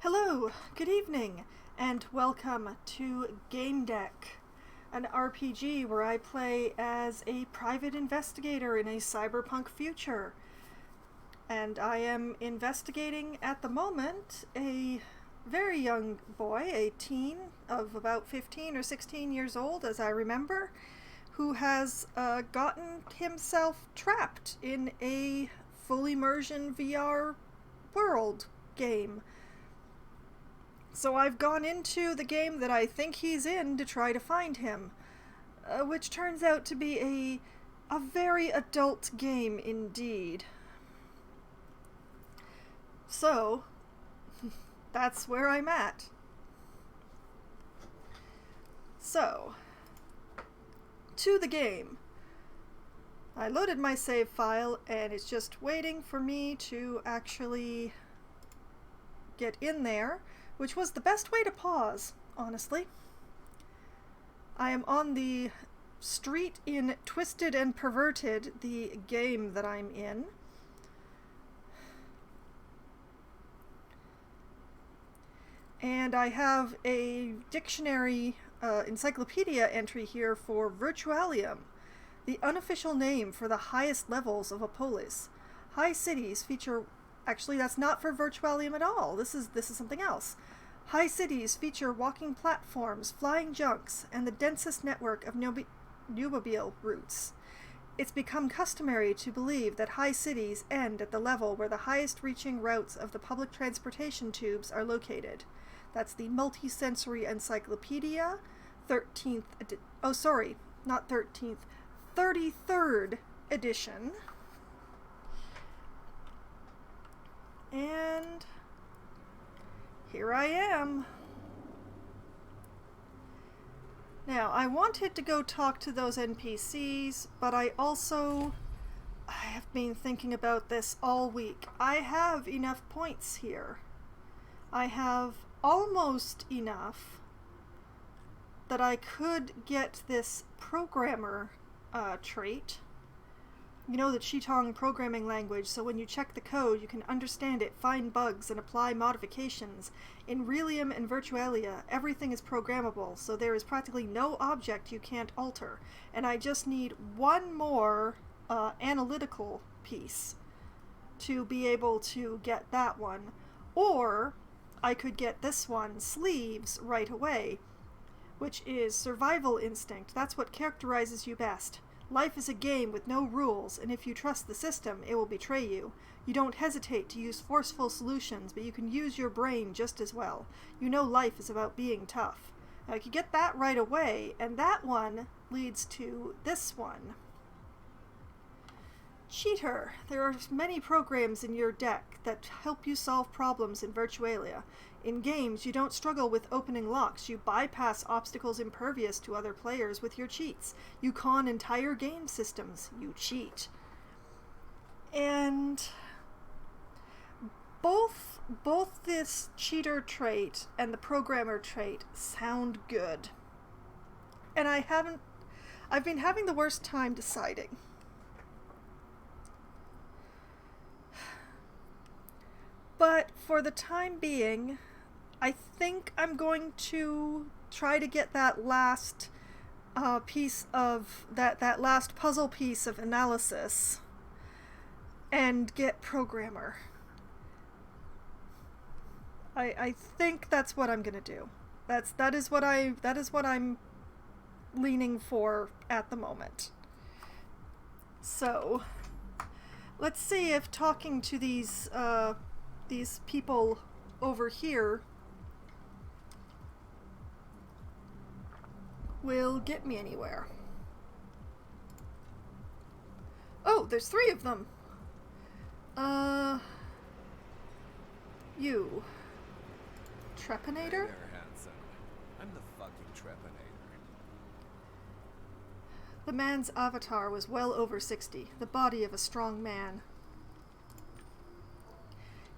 Hello, good evening, and welcome to Gamedec, an RPG where I play as a private investigator in a cyberpunk future. And I am investigating at the moment a very young boy, a teen of about 15 or 16 years old, as I remember, who has gotten himself trapped in a full immersion VR world game. So I've gone into the game that I think he's in to try to find him, which turns out to be a very adult game indeed. So, that's where I'm at. So, to the game. I loaded my save file and it's just waiting for me to actually get in there, which was the best way to pause, honestly. I am on the street in Twisted and Perverted, the game that I'm in. And I have a dictionary encyclopedia entry here for Virtualium, the unofficial name for the highest levels of a polis. High cities feature... Actually, that's not for Virtualium at all. This is something else. High cities feature walking platforms, flying junks, and the densest network of nubile routes. It's become customary to believe that high cities end at the level where the highest reaching routes of the public transportation tubes are located. That's the Multisensory Encyclopedia, 33rd edition. And here I am. Now, I wanted to go talk to those NPCs, but I have been thinking about this all week. I have enough points here. I have almost enough that I could get this programmer trait. You know, the Chitong programming language, so when you check the code, you can understand it, find bugs, and apply modifications. In Realium and Virtualia, everything is programmable, so there is practically no object you can't alter. And I just need one more analytical piece to be able to get that one. Or I could get this one, Sleeves, right away, which is Survival Instinct. That's what characterizes you best. Life is a game with no rules, and if you trust the system, it will betray you. You don't hesitate to use forceful solutions, but you can use your brain just as well. You know life is about being tough. Now, I could get that right away, and that one leads to this one. Cheater. There are many programs in your deck that help you solve problems in Virtualia. In games, you don't struggle with opening locks. You bypass obstacles impervious to other players with your cheats. You con entire game systems. You cheat. And both this cheater trait and the programmer trait sound good. And I've been having the worst time deciding. But for the time being, I think I'm going to try to get that last piece of that last puzzle piece of analysis and get programmer. I think that's what I'm gonna do. That is what I'm leaning for at the moment. So let's see if talking to these people over here will get me anywhere. Oh, there's 3 of them. You. Trepanator? Hey there, handsome. I'm the fucking Trepanator. The man's avatar was well over 60, the body of a strong man.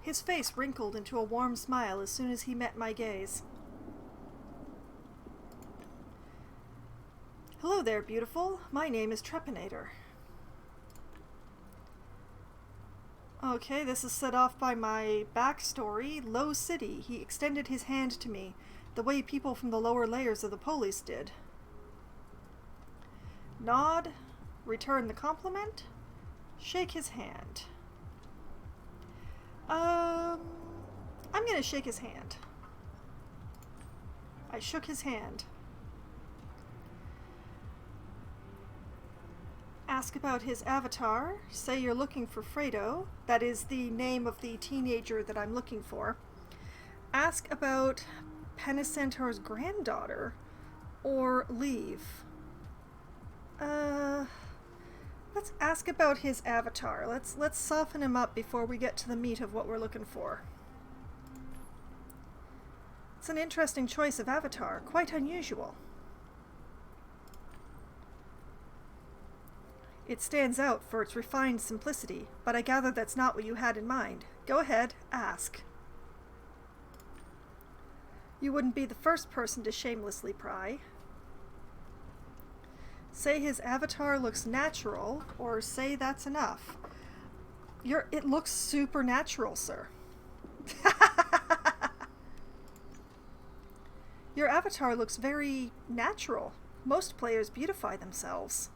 His face wrinkled into a warm smile as soon as he met my gaze. Hello there, beautiful. My name is Trepanator. Okay, this is set off by my backstory. Low City. He extended his hand to me, the way people from the lower layers of the police did. Nod, return the compliment, shake his hand. I'm gonna shake his hand. I shook his hand. Ask about his avatar. Say you're looking for Fredo. That is the name of the teenager that I'm looking for. Ask about Penicentaur's granddaughter. Or leave. Let's ask about his avatar. Let's soften him up before we get to the meat of what we're looking for. It's an interesting choice of avatar. Quite unusual. It stands out for its refined simplicity, but I gather that's not what you had in mind. Go ahead, ask. You wouldn't be the first person to shamelessly pry. Say his avatar looks natural, or say that's enough. It looks supernatural, sir. Your avatar looks very natural. Most players beautify themselves.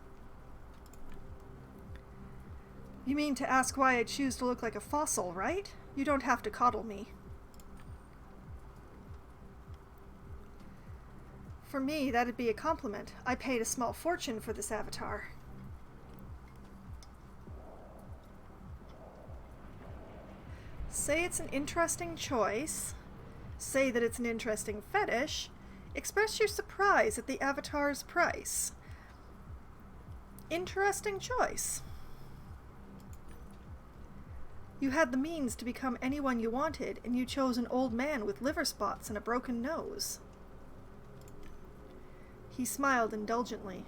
You mean to ask why I choose to look like a fossil, right? You don't have to coddle me. For me, that'd be a compliment. I paid a small fortune for this avatar. Say it's an interesting choice. Say that it's an interesting fetish. Express your surprise at the avatar's price. Interesting choice. You had the means to become anyone you wanted, and you chose an old man with liver spots and a broken nose. He smiled indulgently.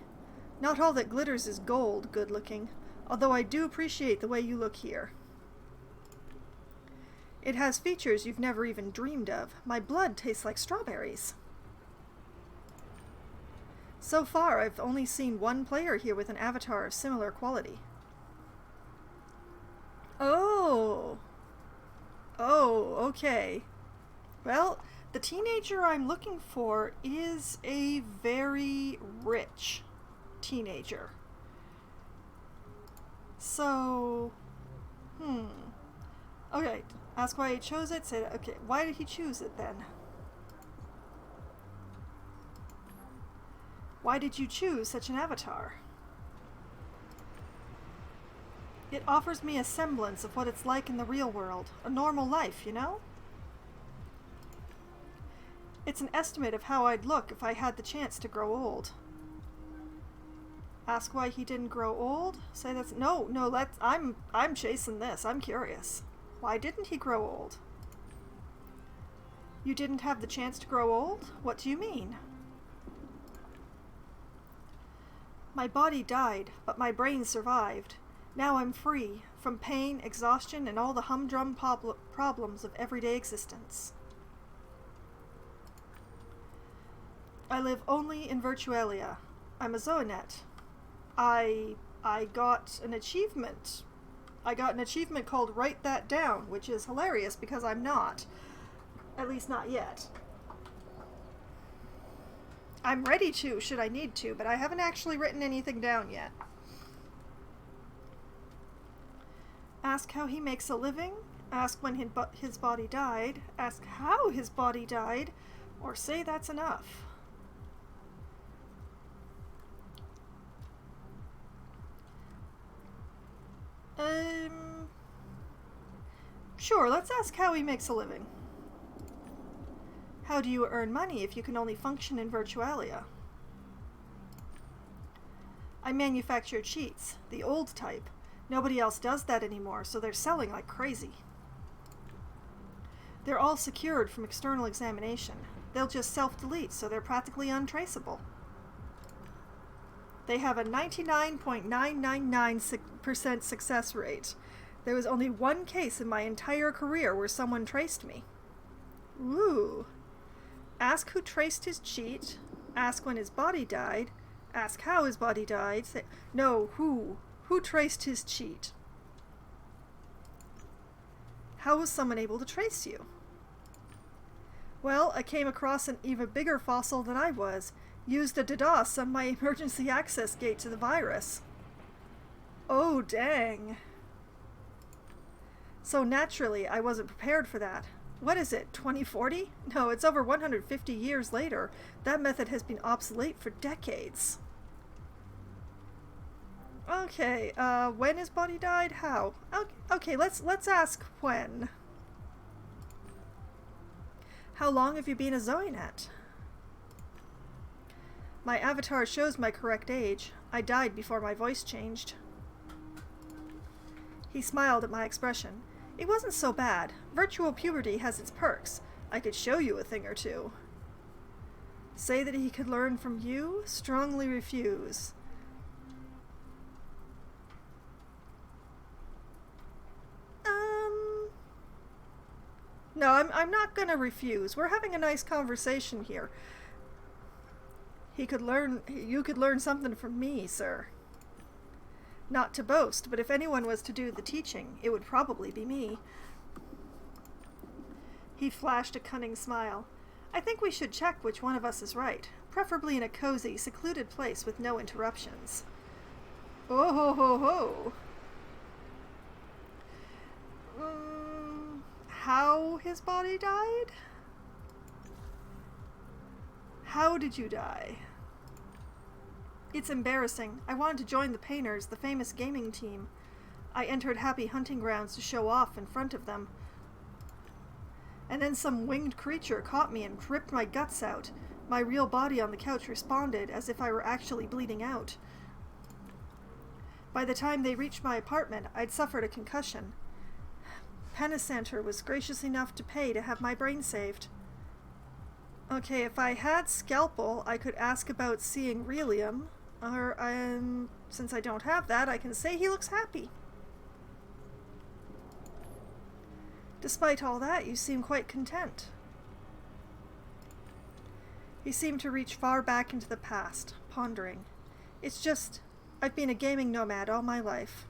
Not all that glitters is gold, good-looking, although I do appreciate the way you look here. It has features you've never even dreamed of. My blood tastes like strawberries. So far, I've only seen one player here with an avatar of similar quality. Oh, okay. Well, the teenager I'm looking for is a very rich teenager. So, okay, ask why he chose it. Say, okay, why did he choose it then? Why did you choose such an avatar? It offers me a semblance of what it's like in the real world. A normal life, you know? It's an estimate of how I'd look if I had the chance to grow old. Ask why he didn't grow old? Say that's... No, I'm chasing this. I'm curious. Why didn't he grow old? You didn't have the chance to grow old? What do you mean? My body died, but my brain survived. Now I'm free from pain, exhaustion, and all the humdrum problems of everyday existence. I live only in Virtualia. I'm a Zoanet. I got an achievement. I got an achievement called Write That Down, which is hilarious because I'm not. At least not yet. I'm ready to, should I need to, but I haven't actually written anything down yet. Ask how he makes a living. Ask when his body died. Ask how his body died. Or say that's enough. Sure, let's ask how he makes a living. How do you earn money if you can only function in Virtualia? I manufacture cheats, the old type. Nobody else does that anymore, so they're selling like crazy. They're all secured from external examination. They'll just self-delete, so they're practically untraceable. They have a 99.999% success rate. There was only one case in my entire career where someone traced me. Ooh. Ask who traced his cheat. Ask when his body died. Ask how his body died. Say, no, who? Who traced his cheat? How was someone able to trace you? Well, I came across an even bigger fossil than I was. Used a DDoS on my emergency access gate to the virus. Oh, dang. So naturally, I wasn't prepared for that. What is it, 2040? No, it's over 150 years later. That method has been obsolete for decades. Okay, when his body died? How? Okay, let's ask when. How long have you been a Zoinet? My avatar shows my correct age. I died before my voice changed. He smiled at my expression. It wasn't so bad. Virtual puberty has its perks. I could show you a thing or two. Say that he could learn from you? Strongly refuse. No, I'm not gonna refuse. We're having a nice conversation here. You could learn something from me, sir. Not to boast, but if anyone was to do the teaching, it would probably be me. He flashed a cunning smile. I think we should check which one of us is right, preferably in a cozy, secluded place with no interruptions. Oh ho ho ho! How his body died? How did you die? It's embarrassing. I wanted to join the Painters, the famous gaming team. I entered Happy Hunting Grounds to show off in front of them. And then some winged creature caught me and ripped my guts out. My real body on the couch responded as if I were actually bleeding out. By the time they reached my apartment, I'd suffered a concussion. Pennicenter was gracious enough to pay to have my brain saved. Okay, if I had Scalpel, I could ask about seeing Relium, or, since I don't have that, I can say he looks happy. Despite all that, you seem quite content. He seemed to reach far back into the past, pondering. It's just, I've been a gaming nomad all my life.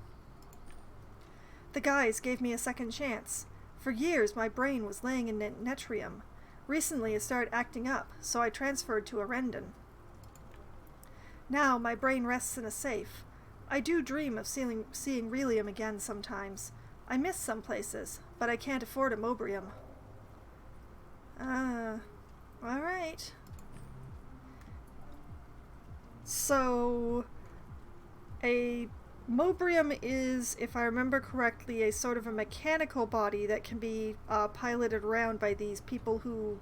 The guys gave me a second chance. For years, my brain was laying in Netrium. Recently, it started acting up, so I transferred to Arendon. Now, my brain rests in a safe. I do dream of seeing Relium again sometimes. I miss some places, but I can't afford a Mobrium. Alright. So, a Mobrium is, if I remember correctly, a sort of a mechanical body that can be piloted around by these people who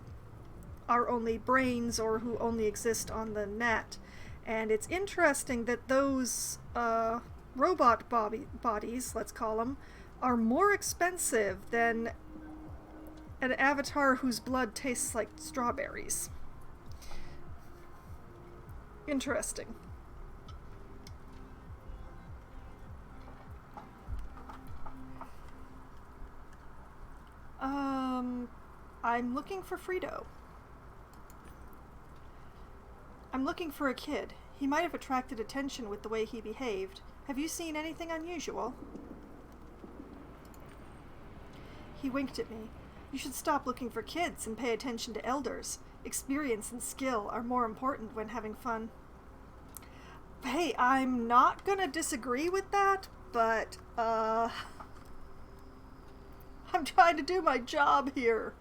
are only brains or who only exist on the net. And it's interesting that those robot bodies, let's call them, are more expensive than an avatar whose blood tastes like strawberries. Interesting. I'm looking for Fredo. I'm looking for a kid. He might have attracted attention with the way he behaved. Have you seen anything unusual? He winked at me. You should stop looking for kids and pay attention to elders. Experience and skill are more important when having fun. Hey, I'm not gonna disagree with that, but, I'm trying to do my job here.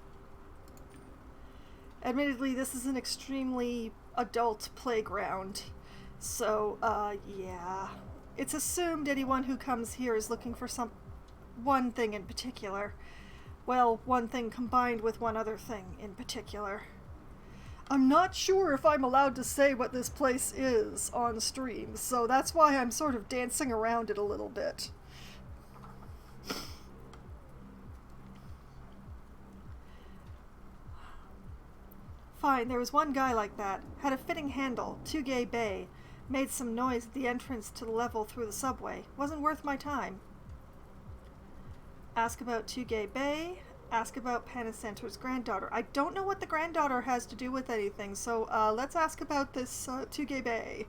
Admittedly, this is an extremely adult playground, so, yeah. It's assumed anyone who comes here is looking for one thing in particular. Well, one thing combined with one other thing in particular. I'm not sure if I'm allowed to say what this place is on stream, so that's why I'm sort of dancing around it a little bit. Fine, there was one guy like that. Had a fitting handle, 2 gay bay. Made some noise at the entrance to the level through the subway. Wasn't worth my time. Ask about 2 gay bay. Ask about Panacenter's granddaughter. I don't know what the granddaughter has to do with anything, so let's ask about this 2 gay bay.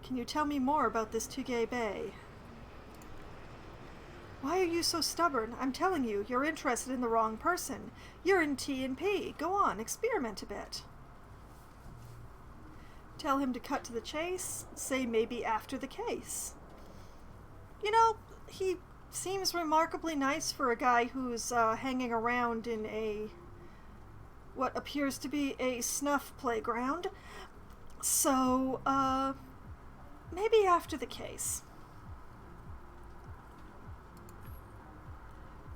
Can you tell me more about this 2 gay bay? Why are you so stubborn? I'm telling you, you're interested in the wrong person. You're in T&P. Go on, experiment a bit. Tell him to cut to the chase. Say maybe after the case. You know, he seems remarkably nice for a guy who's hanging around in what appears to be a snuff playground. So, maybe after the case.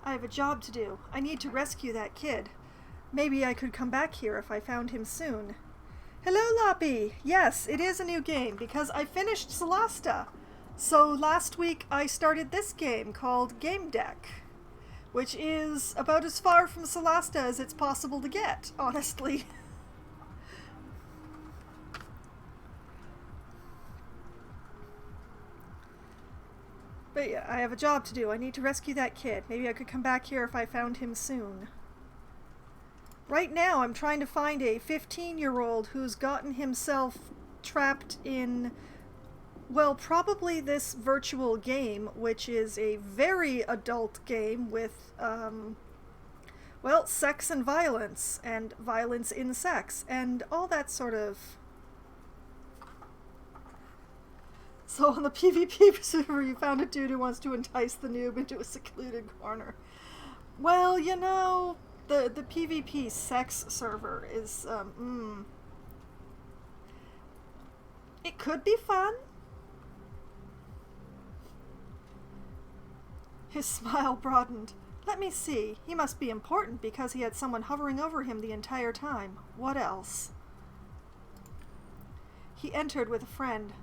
I have a job to do. I need to rescue that kid. Maybe I could come back here if I found him soon. Hello, Loppy! Yes, it is a new game, because I finished Solasta. So last week I started this game called Gamedec, which is about as far from Solasta as it's possible to get, honestly. But yeah, I have a job to do. I need to rescue that kid. Maybe I could come back here if I found him soon. Right now, I'm trying to find a 15-year-old who's gotten himself trapped in, well, probably this virtual game, which is a very adult game with, well, sex and violence in sex, and all that sort of... So on the PvP server, you found a dude who wants to entice the noob into a secluded corner. Well, you know, the PvP sex server is, it could be fun. His smile broadened. Let me see. He must be important because he had someone hovering over him the entire time. What else? He entered with a friend.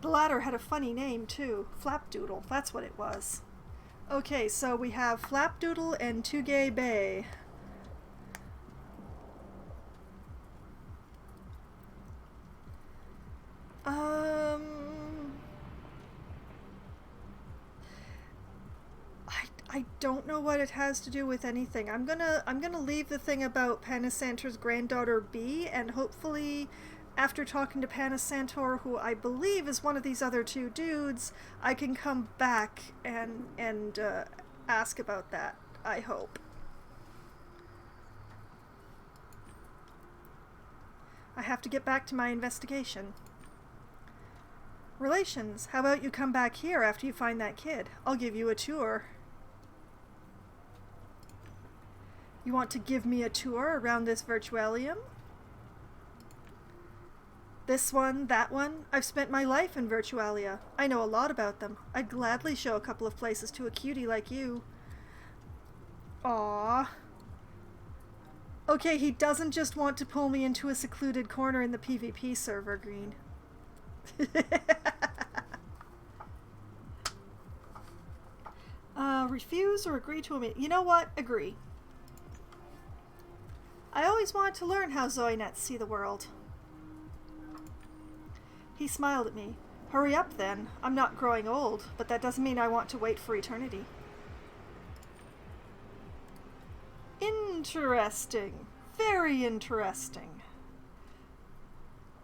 The latter had a funny name, too. Flapdoodle. That's what it was. Okay, so we have Flapdoodle and Tugay Bay. I don't know what it has to do with anything. I'm gonna leave the thing about Panasantor's granddaughter be, and hopefully after talking to Panasantor, who I believe is one of these other two dudes, I can come back and ask about that, I hope. I have to get back to my investigation. Relations, how about you come back here after you find that kid? I'll give you a tour. You want to give me a tour around this virtualium? This one, that one. I've spent my life in Virtualia. I know a lot about them. I'd gladly show a couple of places to a cutie like you. Aww. Okay, he doesn't just want to pull me into a secluded corner in the PvP server, Green. Refuse or agree to a meeting? You know what? Agree. I always wanted to learn how Zoinets see the world. He smiled at me. Hurry up then. I'm not growing old, but that doesn't mean I want to wait for eternity. Interesting. Very interesting.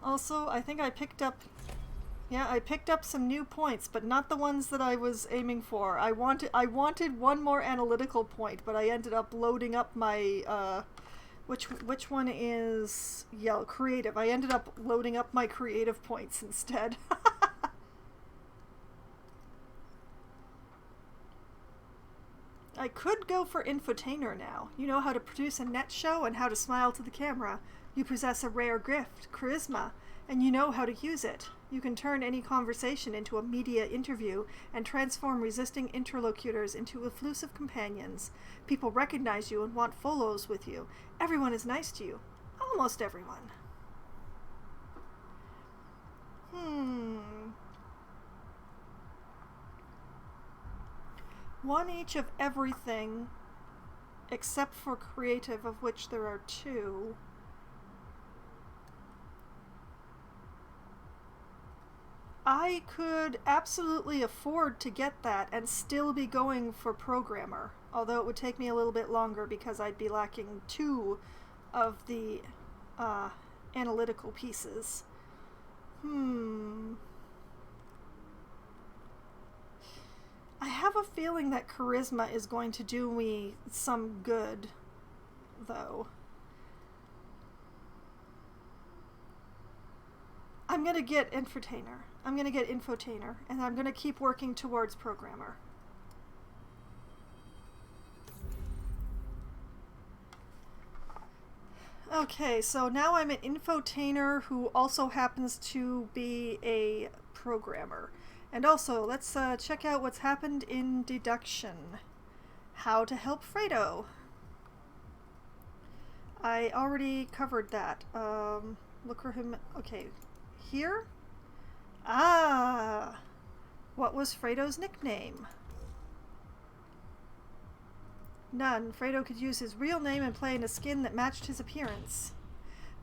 Also, I think I picked up... Yeah, I picked up some new points, but not the ones that I was aiming for. I wanted one more analytical point, but I ended up loading up my, which one is... Yeah, creative. I ended up loading up my creative points instead. I could go for infotainer now. You know how to produce a net show and how to smile to the camera. You possess a rare gift, charisma, and you know how to use it. You can turn any conversation into a media interview and transform resisting interlocutors into effusive companions. People recognize you and want follows with you. Everyone is nice to you. Almost everyone. One each of everything, except for creative, of which there are two. I could absolutely afford to get that and still be going for programmer, although it would take me a little bit longer because I'd be lacking two of the analytical pieces. I have a feeling that charisma is going to do me some good, though. I'm going to get infotainer. I'm going to get infotainer, and I'm going to keep working towards programmer. Okay, so now I'm an infotainer who also happens to be a programmer. And also, let's check out what's happened in Deduction. How to help Fredo. I already covered that. Look for him. Okay, here? Ah! What was Fredo's nickname? None. Fredo could use his real name and play in a skin that matched his appearance.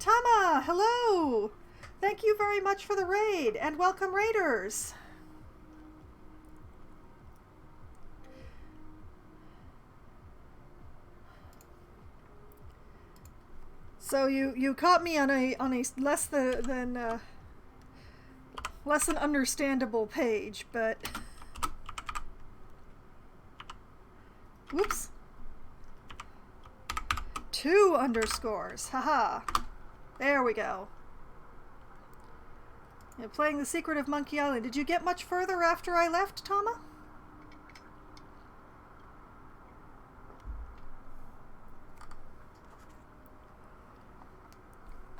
Tama! Hello! Thank you very much for the raid, and welcome raiders! So you caught me on a less than understandable page, but whoops. 2 underscores. Haha. There we go. You're playing The Secret of Monkey Island. Did you get much further after I left, Tama?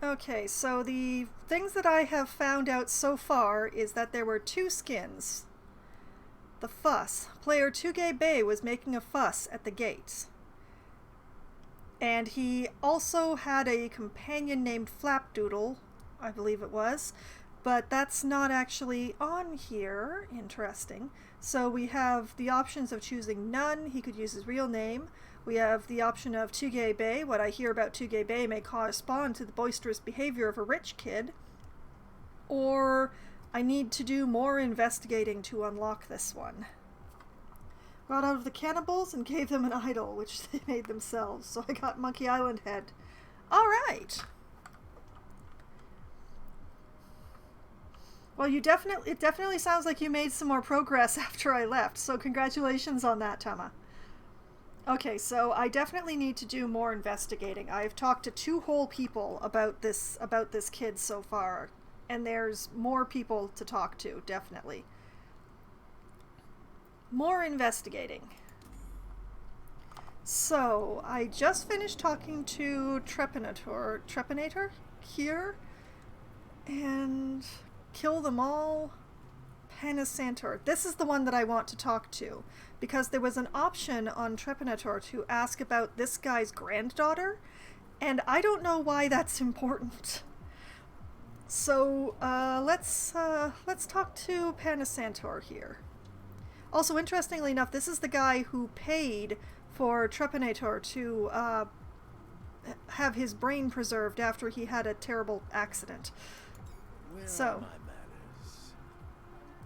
Okay, so the things that I have found out so far is that there were 2 skins. The fuss. Player Tugay Bay was making a fuss at the gates. And he also had a companion named Flapdoodle, I believe it was, but that's not actually on here. Interesting. So we have the options of choosing none. He could use his real name. We have the option of Tugay Bay. What I hear about Tugay Bay may correspond to the boisterous behavior of a rich kid. Or I need to do more investigating to unlock this one. Brought out of the cannibals and gave them an idol, which they made themselves. So I got Monkey Island head. Alright! Well, it definitely sounds like you made some more progress after I left, so congratulations on that, Tama. Okay, so I definitely need to do more investigating. I've talked to 2 whole people about this kid so far, and there's more people to talk to, definitely. More investigating. So, I just finished talking to Trepanator here, and kill them all. Panasantor. This is the one that I want to talk to, because there was an option on Trepanator to ask about this guy's granddaughter, and I don't know why that's important. So, let's talk to Panasantor here. Also, interestingly enough, this is the guy who paid for Trepanator to have his brain preserved after he had a terrible accident. Where So, are my manners?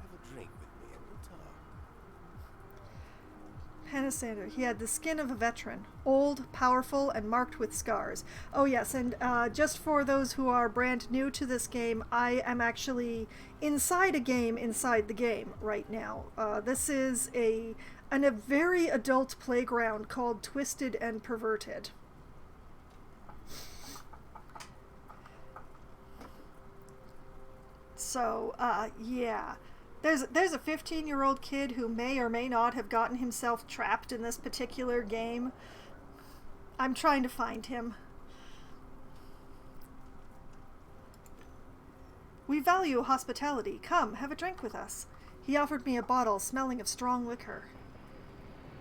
Have a drink with me and we'll talk. Panasander. He had the skin of a veteran, old, powerful, and marked with scars. Oh yes, and just for those who are brand new to this game, I am actually inside a game inside the game right now. This is a very adult playground called Twisted and Perverted. So, yeah. There's a 15-year-old kid who may or may not have gotten himself trapped in this particular game. I'm trying to find him. We value hospitality. Come, have a drink with us. He offered me a bottle smelling of strong liquor.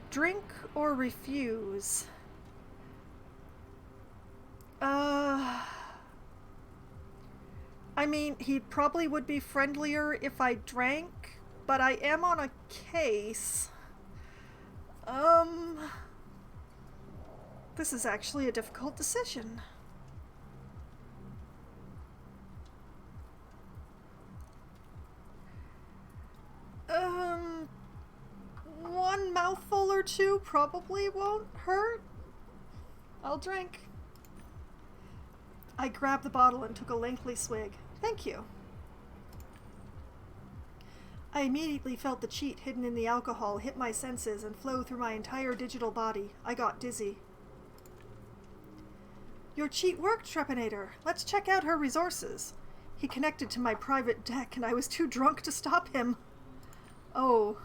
Drink or refuse? I mean, he probably would be friendlier if I drank, but I am on a case. This is actually a difficult decision. One mouthful or 2 probably won't hurt. I'll drink. I grabbed the bottle and took a lengthy swig. Thank you. I immediately felt the cheat hidden in the alcohol hit my senses and flow through my entire digital body. I got dizzy. Your cheat worked, Trepanator. Let's check out her resources. He connected to my private deck and I was too drunk to stop him. Oh.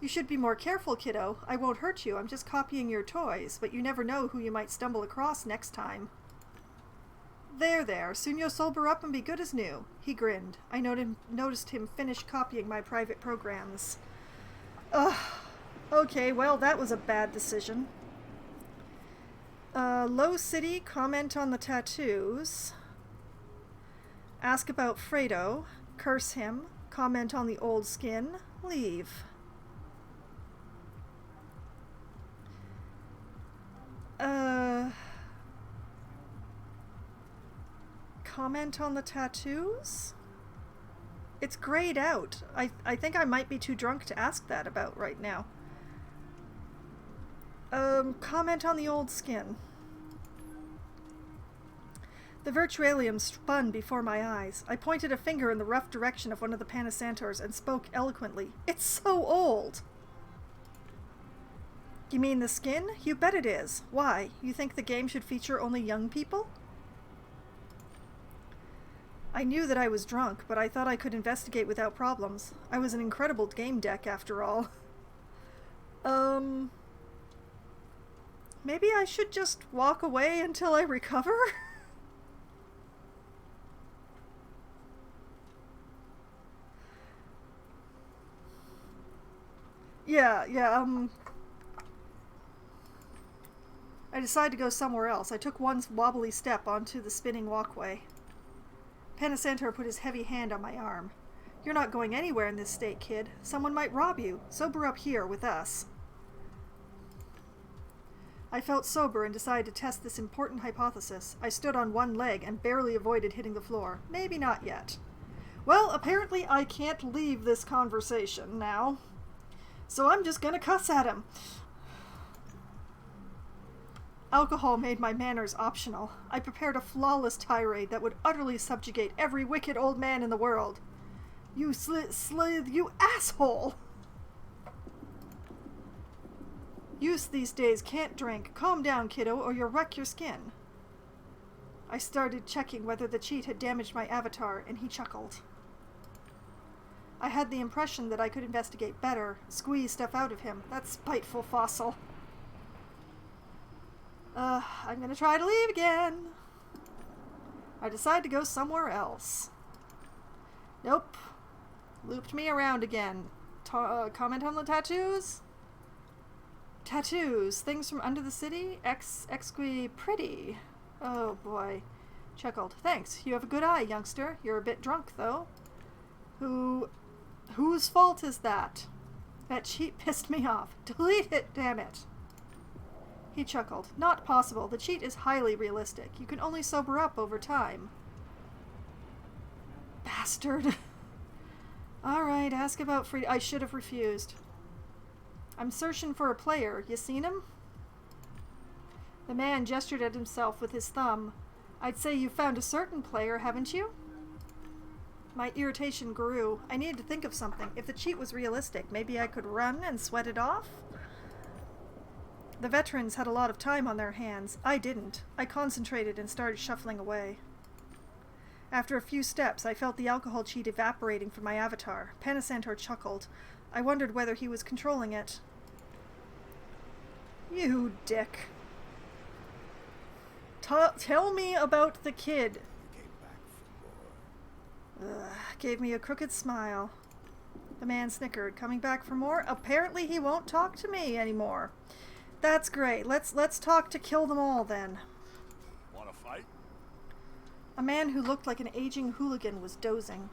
You should be more careful, kiddo. I won't hurt you. I'm just copying your toys, but you never know who you might stumble across next time. There. Soon you'll sober up and be good as new. He grinned. I noticed him finish copying my private programs. Ugh. Okay, well, that was a bad decision. Low City, comment on the tattoos. Ask about Fredo. Curse him. Comment on the old skin. Leave. Comment on the tattoos? It's grayed out. I think I might be too drunk to ask that about right now. Comment on the old skin. The virtualium spun before my eyes. I pointed a finger in the rough direction of one of the Panacentors and spoke eloquently. It's so old! You mean the skin? You bet it is. Why? You think the game should feature only young people? I knew that I was drunk, but I thought I could investigate without problems. I was an incredible game deck, after all. Maybe I should just walk away until I recover? Yeah, I decided to go somewhere else. I took one wobbly step onto the spinning walkway. Panacentor put his heavy hand on my arm. You're not going anywhere in this state, kid. Someone might rob you. Sober up here with us. I felt sober and decided to test this important hypothesis. I stood on one leg and barely avoided hitting the floor. Maybe not yet. Well, apparently I can't leave this conversation now. So I'm just gonna cuss at him. Alcohol made my manners optional. I prepared a flawless tirade that would utterly subjugate every wicked old man in the world. You you asshole! Youth these days can't drink. Calm down, kiddo, or you'll wreck your skin. I started checking whether the cheat had damaged my avatar, and he chuckled. I had the impression that I could investigate better, squeeze stuff out of him. That spiteful fossil. I'm gonna try to leave again. I decide to go somewhere else. Nope. Looped me around again. Comment on the tattoos? Tattoos. Things from under the city? Exqui pretty. Oh boy. Chuckled. Thanks. You have a good eye, youngster. You're a bit drunk, though. Whose fault is that? That cheat pissed me off. Delete it, damn it. He chuckled. Not possible. The cheat is highly realistic. You can only sober up over time. Bastard. Alright, ask about Fredo. I should have refused. I'm searching for a player. You seen him? The man gestured at himself with his thumb. I'd say you found a certain player, haven't you? My irritation grew. I needed to think of something. If the cheat was realistic, maybe I could run and sweat it off? The veterans had a lot of time on their hands. I didn't. I concentrated and started shuffling away. After a few steps, I felt the alcohol cheat evaporating from my avatar. Panacentor chuckled. I wondered whether he was controlling it. You dick. Tell me about the kid. Gave me a crooked smile. The man snickered. Coming back for more? Apparently he won't talk to me anymore. That's great. Let's talk to kill them all then. Wanna fight? A man who looked like an aging hooligan was dozing.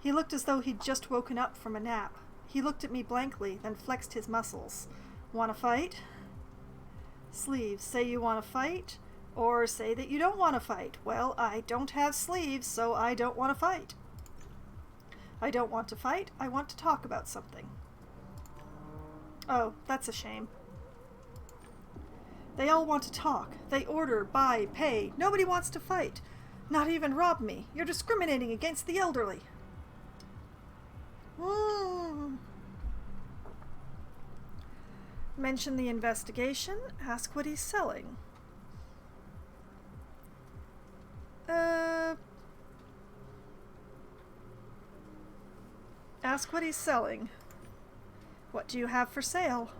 He looked as though he'd just woken up from a nap. He looked at me blankly, then flexed his muscles. Wanna fight? Sleeves. Say you wanna fight? Or say that you don't want to fight. Well, I don't have sleeves, so I don't want to fight. I don't want to fight. I want to talk about something. Oh, that's a shame. They all want to talk. They order, buy, pay. Nobody wants to fight. Not even rob me. You're discriminating against the elderly. Mention the investigation. Ask what he's selling. Ask what he's selling. What do you have for sale?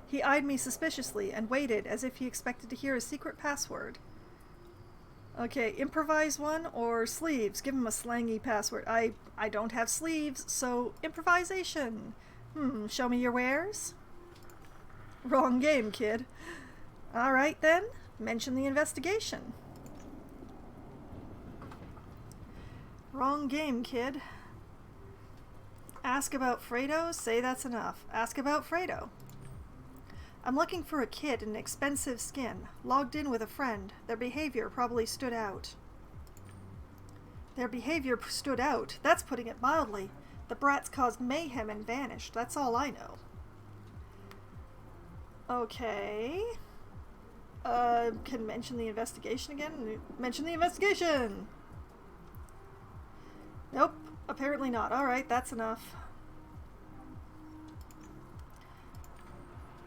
He eyed me suspiciously and waited as if he expected to hear a secret password. Okay, improvise one or sleeves. Give him a slangy password. I don't have sleeves, so improvisation. Show me your wares? Wrong game, kid. Alright then, mention the investigation. Wrong game, kid. Ask about Fredo, say that's enough. Ask about Fredo. I'm looking for a kid in expensive skin. Logged in with a friend. Their behavior probably stood out. Their behavior stood out? That's putting it mildly. The brats caused mayhem and vanished. That's all I know. Okay. Can mention the investigation again? Mention the investigation! Nope. Apparently not. Alright, that's enough.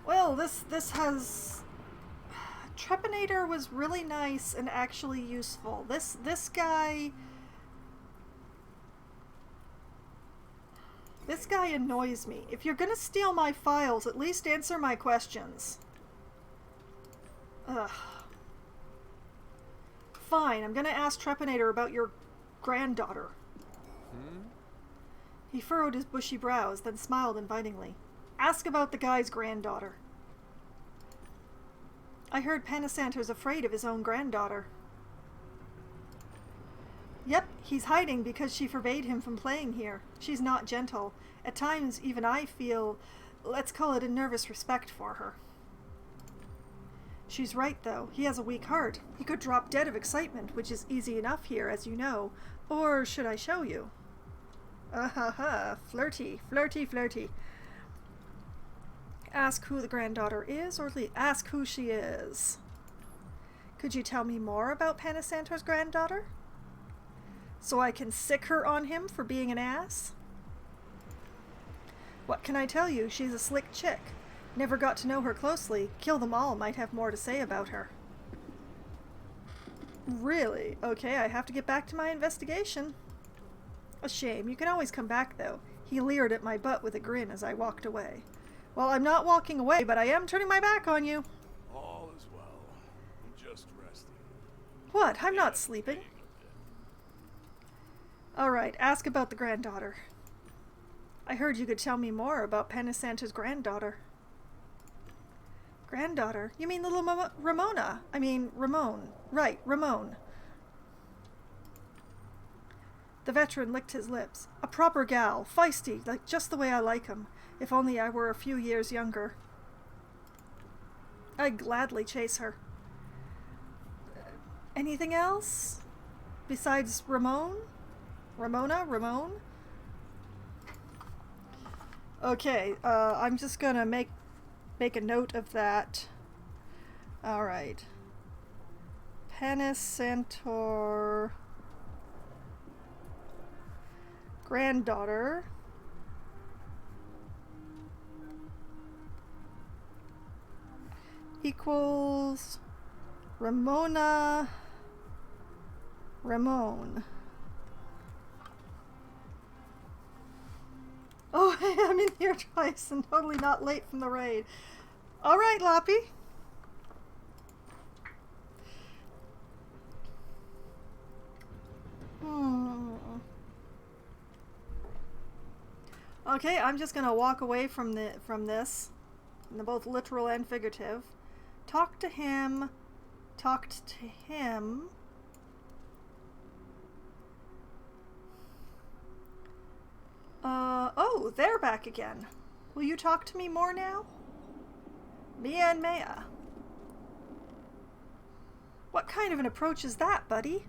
Well, this has... Trepanator was really nice and actually useful. This guy... This guy annoys me. If you're gonna steal my files, at least answer my questions. Ugh. Fine, I'm gonna ask Trepanator about your granddaughter. He furrowed his bushy brows, then smiled invitingly. Ask about the guy's granddaughter. I heard Panasanter's afraid of his own granddaughter. Yep, he's hiding because she forbade him from playing here. She's not gentle. At times, even I feel, let's call it a nervous respect for her. She's right, though. He has a weak heart. He could drop dead of excitement, which is easy enough here, as you know. Or should I show you? Flirty, flirty, flirty. Ask who the granddaughter is, or ask who she is. Could you tell me more about Panasanter's granddaughter? So I can sick her on him for being an ass? What can I tell you? She's a slick chick. Never got to know her closely. Kill Them All might have more to say about her. Really? Okay, I have to get back to my investigation. A shame. You can always come back, though. He leered at my butt with a grin as I walked away. Well, I'm not walking away, but I am turning my back on you. All is well. I'm just resting. What? I'm not sleeping. Alright, ask about the granddaughter. I heard you could tell me more about Panasanter's granddaughter. Granddaughter? You mean little Ramona? I mean, Ramon. Right, Ramon. The veteran licked his lips. A proper gal, feisty, like just the way I like 'em. If only I were a few years younger. I'd gladly chase her. Anything else? Besides Ramon? Ramona? Ramon? Okay, I'm just gonna make a note of that. Alright. Panasanter... granddaughter equals Ramona Ramon. Oh, I'm in here twice and totally not late from the raid. Alright, Loppy. Okay, I'm just gonna walk away from this, both literal and figurative. Talked to him. Oh, they're back again. Will you talk to me more now? Mia and Maya. What kind of an approach is that, buddy?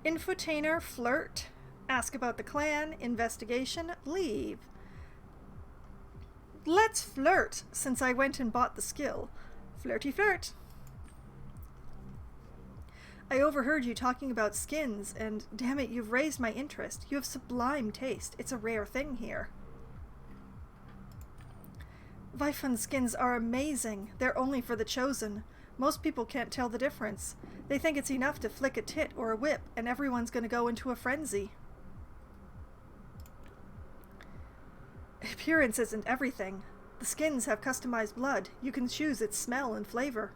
Infotainer, flirt, ask about the clan, investigation, leave. Let's flirt, since I went and bought the skill. Flirty flirt. I overheard you talking about skins, and damn it, you've raised my interest. You have sublime taste. It's a rare thing here. Weifun skins are amazing. They're only for the chosen. Most people can't tell the difference. They think it's enough to flick a tit or a whip, and everyone's going to go into a frenzy. Appearance isn't everything. The skins have customized blood. You can choose its smell and flavor.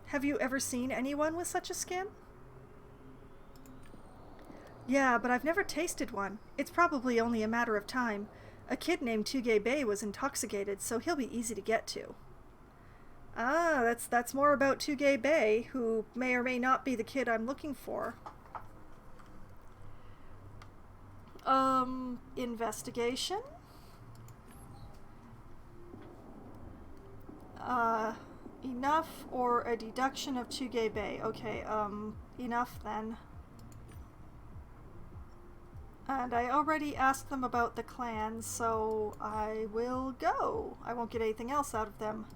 Have you ever seen anyone with such a skin? Yeah, but I've never tasted one. It's probably only a matter of time. A kid named Tuge Bay was intoxicated, so he'll be easy to get to. Ah, that's more about Tuge Bay, who may or may not be the kid I'm looking for. Investigation? Enough or a deduction of Tuge Bay. Okay, enough then. And I already asked them about the clan, so I will go. I won't get anything else out of them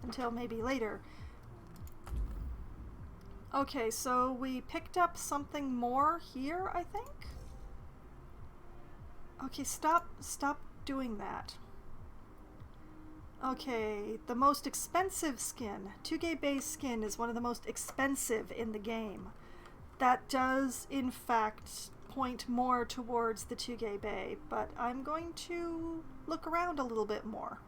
until maybe later. Okay, so we picked up something more here, I think? Okay, stop doing that. Okay, the most expensive skin. Tuge Bay's skin is one of the most expensive in the game. That does, in fact, point more towards the Tuge Bay, but I'm going to look around a little bit more.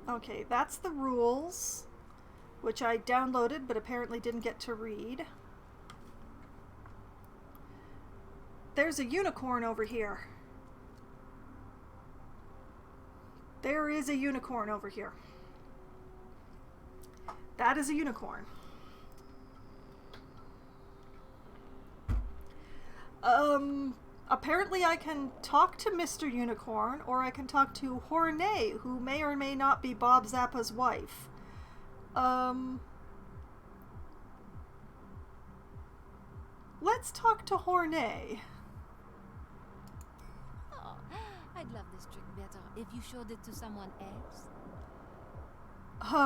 Okay, that's the rules, which I downloaded but apparently didn't get to read. There's a unicorn over here. There is a unicorn over here. That is a unicorn. Apparently I can talk to Mr. Unicorn, or I can talk to Hornay, who may or may not be Bob Zappa's wife. Let's talk to Hornay. Oh, I'd love this trick better if you showed it to someone else.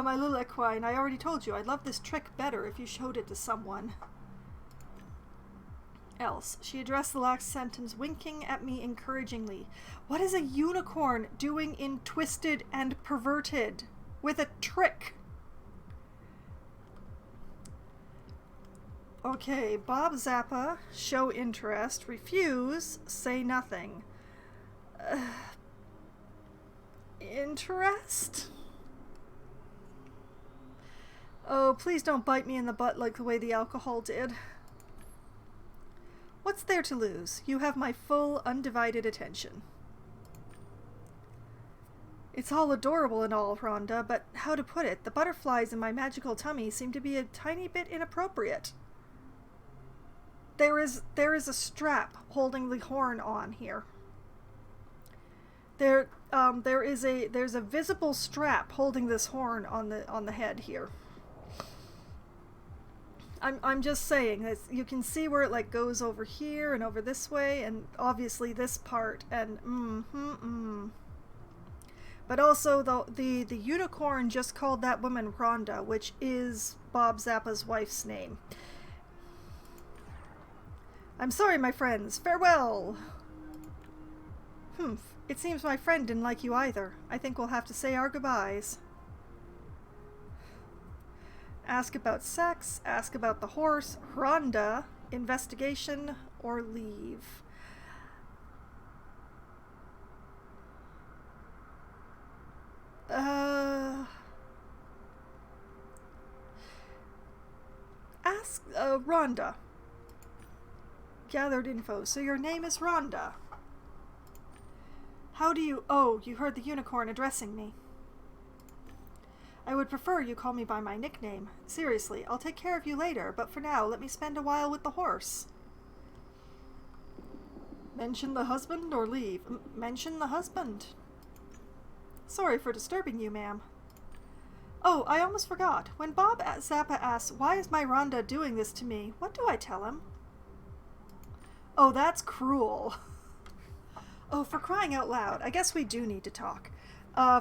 My little equine, I already told you, I'd love this trick better if you showed it to someone else. She addressed the last sentence, winking at me encouragingly. What is a unicorn doing in Twisted and Perverted with a trick? Okay, Bob Zappa, show interest, refuse, say nothing. Interest? Oh, please don't bite me in the butt like the way the alcohol did. What's there to lose? You have my full, undivided attention. It's all adorable and all, Rhonda, but how to put it? The butterflies in my magical tummy seem to be a tiny bit inappropriate. There is a strap holding the horn on here. There's a visible strap holding this horn on the head here. I'm just saying that you can see where it like goes over here and over this way, and obviously this part, and But also the unicorn just called that woman Rhonda, which is Bob Zappa's wife's name. I'm sorry, my friends. Farewell. Humph. It seems my friend didn't like you either. I think we'll have to say our goodbyes. Ask about sex, ask about the horse, Rhonda, investigation, or leave. Ask, Rhonda. Gathered info. So your name is Rhonda. How do you... Oh, you heard the unicorn addressing me. I would prefer you call me by my nickname. Seriously, I'll take care of you later, but for now, let me spend a while with the horse. Mention the husband or leave? Mention the husband. Sorry for disturbing you, ma'am. Oh, I almost forgot. When Bob Zappa asks, why is my Rhonda doing this to me, what do I tell him? Oh, that's cruel. Oh, for crying out loud. I guess we do need to talk.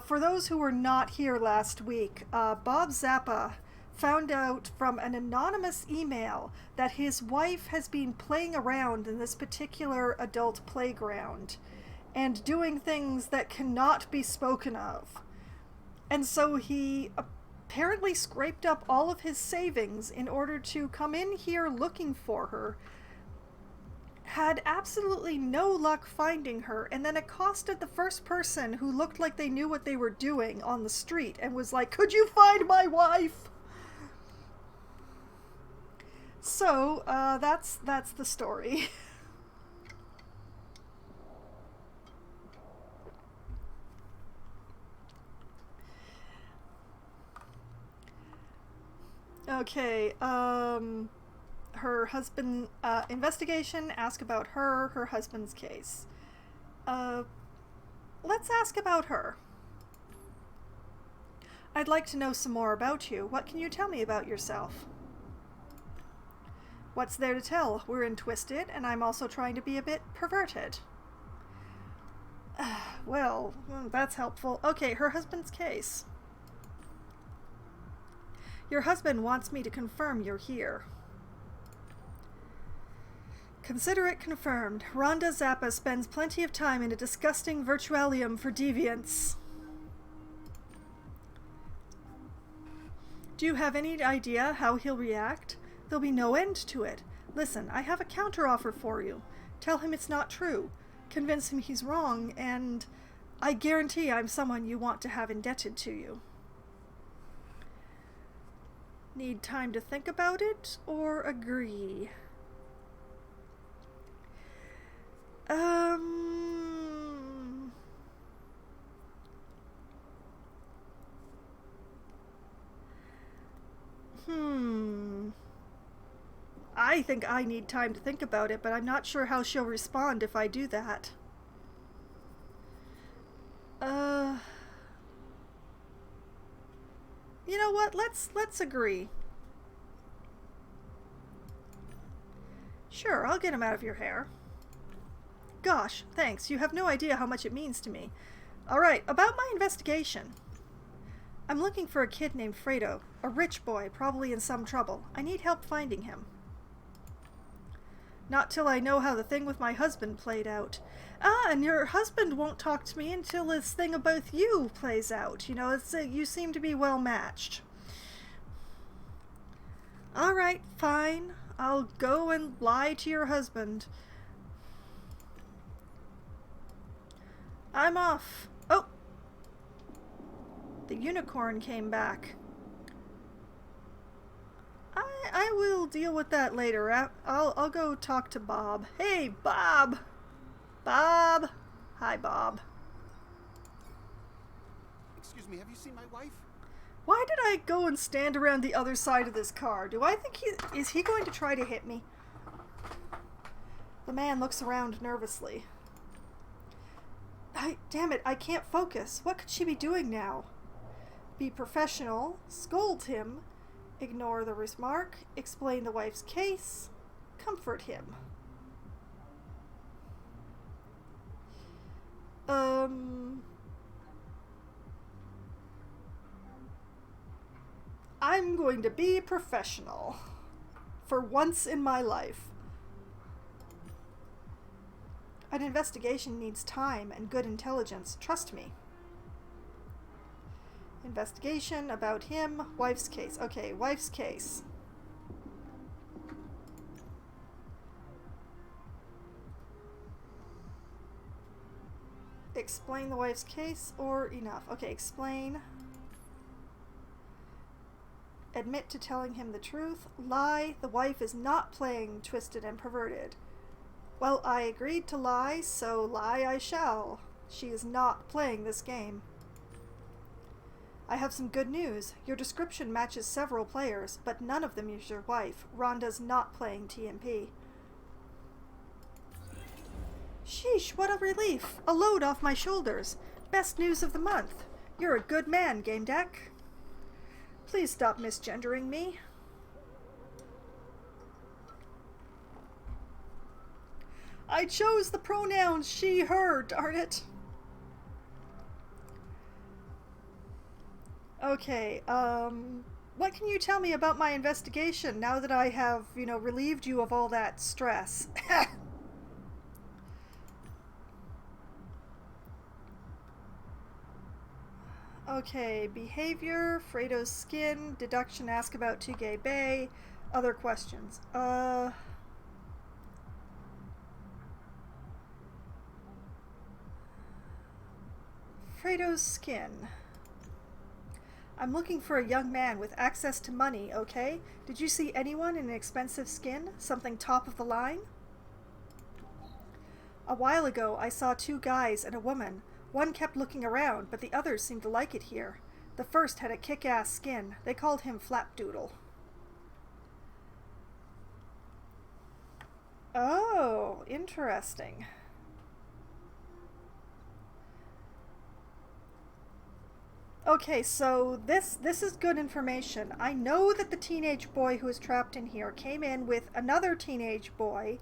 For those who were not here last week, Bob Zappa found out from an anonymous email that his wife has been playing around in this particular adult playground and doing things that cannot be spoken of. And so he apparently scraped up all of his savings in order to come in here looking for her, had absolutely no luck finding her, and then accosted the first person who looked like they knew what they were doing on the street and was like, "Could you find my wife?" So, that's the story. Okay, her husband, investigation, ask about her husband's case. Let's ask about her. I'd like to know some more about you. What can you tell me about yourself? What's there to tell? We're in Twisted, and I'm also trying to be a bit perverted. Well, that's helpful. Okay, her husband's case. Your husband wants me to confirm you're here. Consider it confirmed. Rhonda Zappa spends plenty of time in a disgusting virtualium for deviants. Do you have any idea how he'll react? There'll be no end to it. Listen, I have a counteroffer for you. Tell him it's not true. Convince him he's wrong, and I guarantee I'm someone you want to have indebted to you. Need time to think about it, or agree? I think I need time to think about it, but I'm not sure how she'll respond if I do that. You know what? Let's agree. Sure, I'll get him out of your hair. Gosh, thanks. You have no idea how much it means to me. Alright, about my investigation. I'm looking for a kid named Fredo. A rich boy, probably in some trouble. I need help finding him. Not till I know how the thing with my husband played out. And your husband won't talk to me until this thing about you plays out. You know, you seem to be well matched. Alright, fine. I'll go and lie to your husband. I'm off. Oh! The unicorn came back. I will deal with that later. I'll go talk to Bob. Hey, Bob! Bob! Hi, Bob. Excuse me, have you seen my wife? Why did I go and stand around the other side of this car? Do I think is he going to try to hit me? The man looks around nervously. Damn it, I can't focus. What could she be doing now? Be professional, scold him, ignore the remark, explain the wife's case, comfort him. I'm going to be professional. For once in my life. An investigation needs time and good intelligence. Trust me. Investigation about him. Wife's case. Okay, wife's case. Explain the wife's case or enough. Okay, explain. Admit to telling him the truth. Lie. The wife is not playing Twisted and Perverted. Well, I agreed to lie, so lie I shall. She is not playing this game. I have some good news. Your description matches several players, but none of them is your wife. Rhonda's not playing TMP. Sheesh, what a relief. A load off my shoulders. Best news of the month. You're a good man, Gamedec. Please stop misgendering me. I chose the pronouns she, her, darn it. Okay, what can you tell me about my investigation now that I have, relieved you of all that stress? Okay, behavior, Fredo's skin, deduction, ask about Tugay Bay, other questions. Fredo's skin. I'm looking for a young man with access to money, okay? Did you see anyone in an expensive skin? Something top of the line? A while ago, I saw 2 guys and a woman. One kept looking around, but the others seemed to like it here. The first had a kick-ass skin. They called him Flapdoodle. Oh, interesting. Okay, so this is good information. I know that the teenage boy who is trapped in here came in with another teenage boy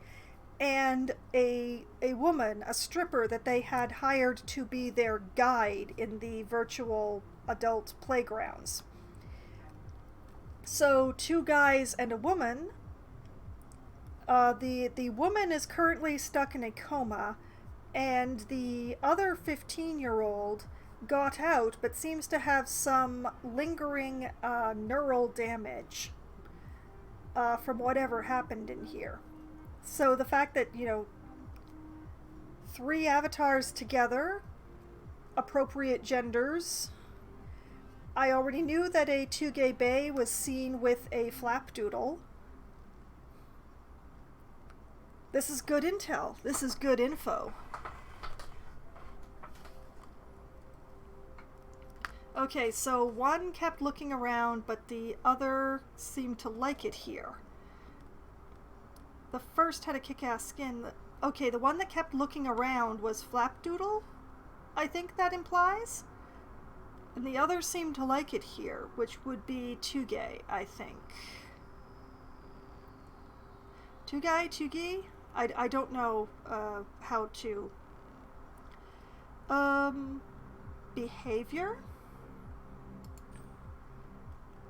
and a woman, a stripper that they had hired to be their guide in the virtual adult playgrounds. So 2 guys and a woman. The woman is currently stuck in a coma, and the other 15-year-old got out but seems to have some lingering neural damage from whatever happened in here. So the fact that, 3 avatars together, appropriate genders. I already knew that a Tugay Bay was seen with a Flapdoodle. This is good intel. This is good info. Okay, so one kept looking around, but the other seemed to like it here. The first had a kick-ass skin. Okay, the one that kept looking around was Flapdoodle, I think that implies. And the other seemed to like it here, which would be Tugay, I think. Tugay? I don't know how to... Behavior?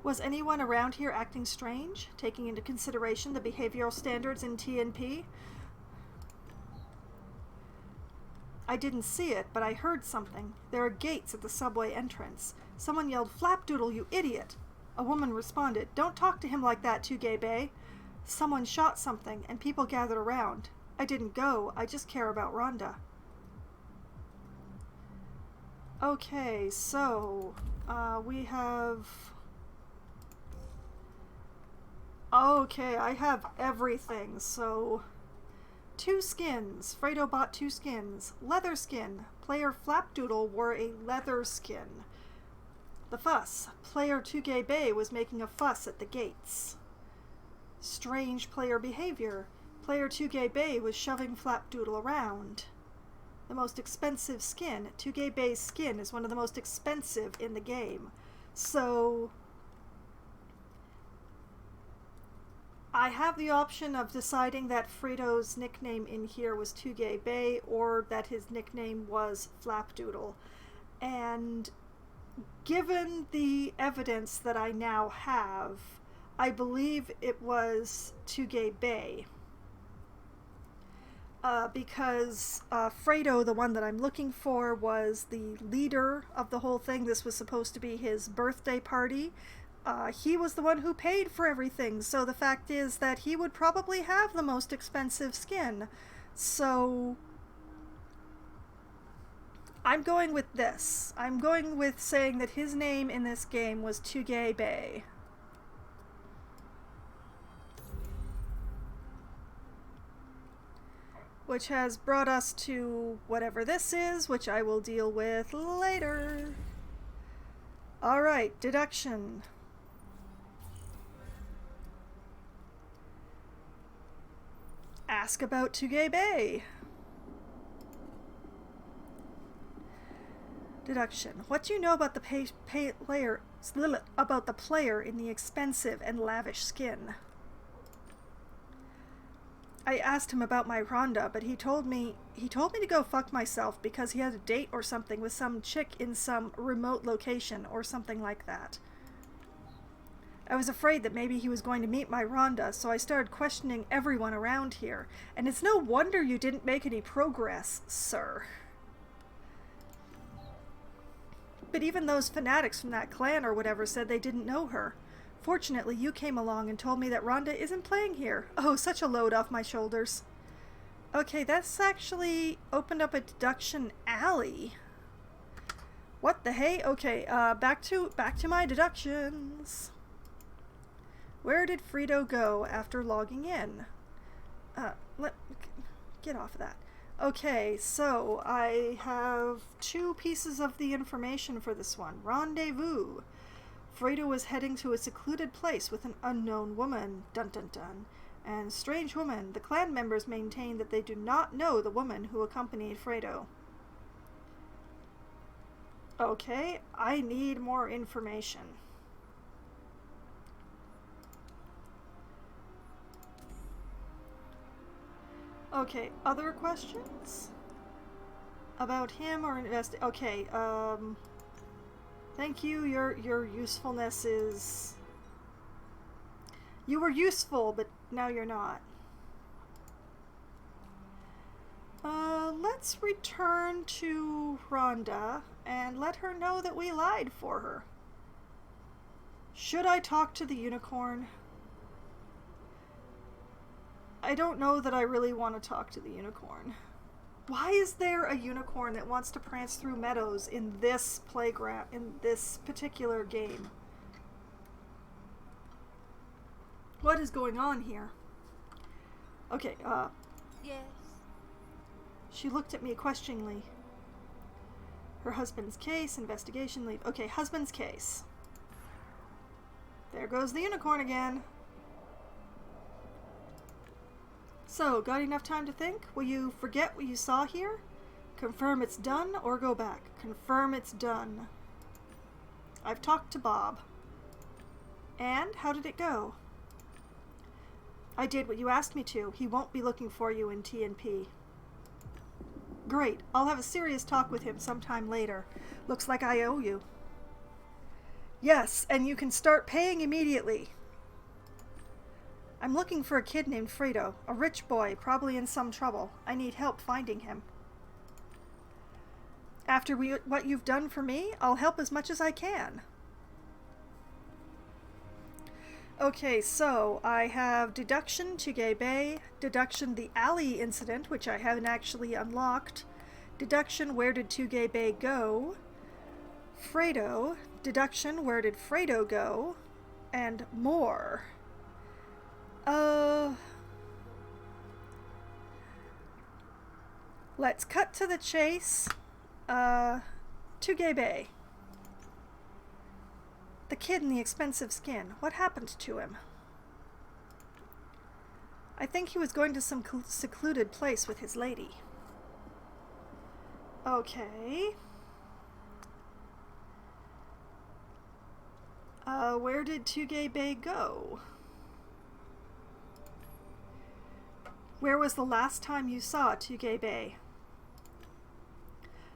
Was anyone around here acting strange, taking into consideration the behavioral standards in TNP? I didn't see it, but I heard something. There are gates at the subway entrance. Someone yelled, "Flapdoodle, you idiot!" A woman responded, "Don't talk to him like that, Tugay Bay." Someone shot something, and people gathered around. I didn't go. I just care about Rhonda. Okay, so we have... Okay, I have everything, so... 2 skins. Fredo bought 2 skins. Leather skin. Player Flapdoodle wore a leather skin. The fuss. Player Tugay Bay was making a fuss at the gates. Strange player behavior. Player Tugay Bay was shoving Flapdoodle around. The most expensive skin. Tugay Bay's skin is one of the most expensive in the game. So... I have the option of deciding that Fredo's nickname in here was Tugay Bay or that his nickname was Flapdoodle. And given the evidence that I now have, I believe it was Tugay Bay. Because Fredo, the one that I'm looking for, was the leader of the whole thing. This was supposed to be his birthday party. He was the one who paid for everything, so the fact is that he would probably have the most expensive skin. So I'm going with this. I'm going with saying that his name in this game was Tugay Bay. Which has brought us to whatever this is, which I will deal with later. Alright, deduction. Ask about Tugay Bay. Deduction. What do you know about the player in the expensive and lavish skin? I asked him about my Rhonda, but he told me to go fuck myself because he had a date or something with some chick in some remote location or something like that. I was afraid that maybe he was going to meet my Rhonda, so I started questioning everyone around here. And it's no wonder you didn't make any progress, sir. But even those fanatics from that clan or whatever said they didn't know her. Fortunately, you came along and told me that Rhonda isn't playing here. Oh, such a load off my shoulders. Okay, that's actually opened up a deduction alley. What the hey? Okay, back to my deductions. Where did Fredo go after logging in? Get off of that. Okay, so I have 2 pieces of the information for this one. Rendezvous. Fredo was heading to a secluded place with an unknown woman. Dun dun dun. And strange woman. The clan members maintain that they do not know the woman who accompanied Fredo. Okay, I need more information. Okay, other questions? About him or okay, thank you, your usefulness is... You were useful, but now you're not. Let's return to Rhonda and let her know that we lied for her. Should I talk to the unicorn? I don't know that I really want to talk to the unicorn. Why is there a unicorn that wants to prance through meadows in this playground, in this particular game? What is going on here? Okay, Yes. she looked at me questioningly. Her husband's case, investigation leave. Okay, husband's case. There goes the unicorn again. So, got enough time to think? Will you forget what you saw here? Confirm it's done or go back. Confirm it's done. I've talked to Bob. And how did it go? I did what you asked me to. He won't be looking for you in TNP. Great. I'll have a serious talk with him sometime later. Looks like I owe you. Yes, and you can start paying immediately. I'm looking for a kid named Fredo, a rich boy, probably in some trouble. I need help finding him. After what you've done for me, I'll help as much as I can. Okay, so I have Deduction, Tugay Bay, Deduction, the alley incident, which I haven't actually unlocked, Deduction, where did Tugay Bay go, Fredo, Deduction, where did Fredo go, and more. Let's cut to the chase. Tugay Bay. The kid in the expensive skin. What happened to him? I think he was going to some secluded place with his lady. Okay. Where did Tugay Bay go? Where was the last time you saw Tugay Bay?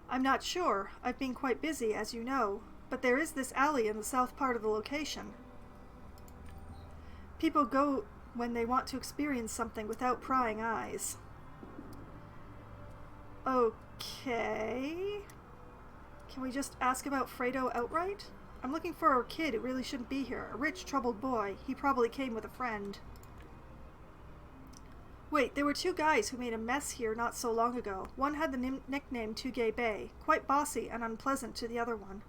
I'm not sure. I've been quite busy, as you know, but there is this alley in the south part of the location. People go when they want to experience something without prying eyes. Okay. Can we just ask about Fredo outright? I'm looking for a kid who really shouldn't be here. A rich, troubled boy. He probably came with a friend. Wait, there were 2 guys who made a mess here not so long ago. One had the nickname Tugay Bay, quite bossy and unpleasant to the other one.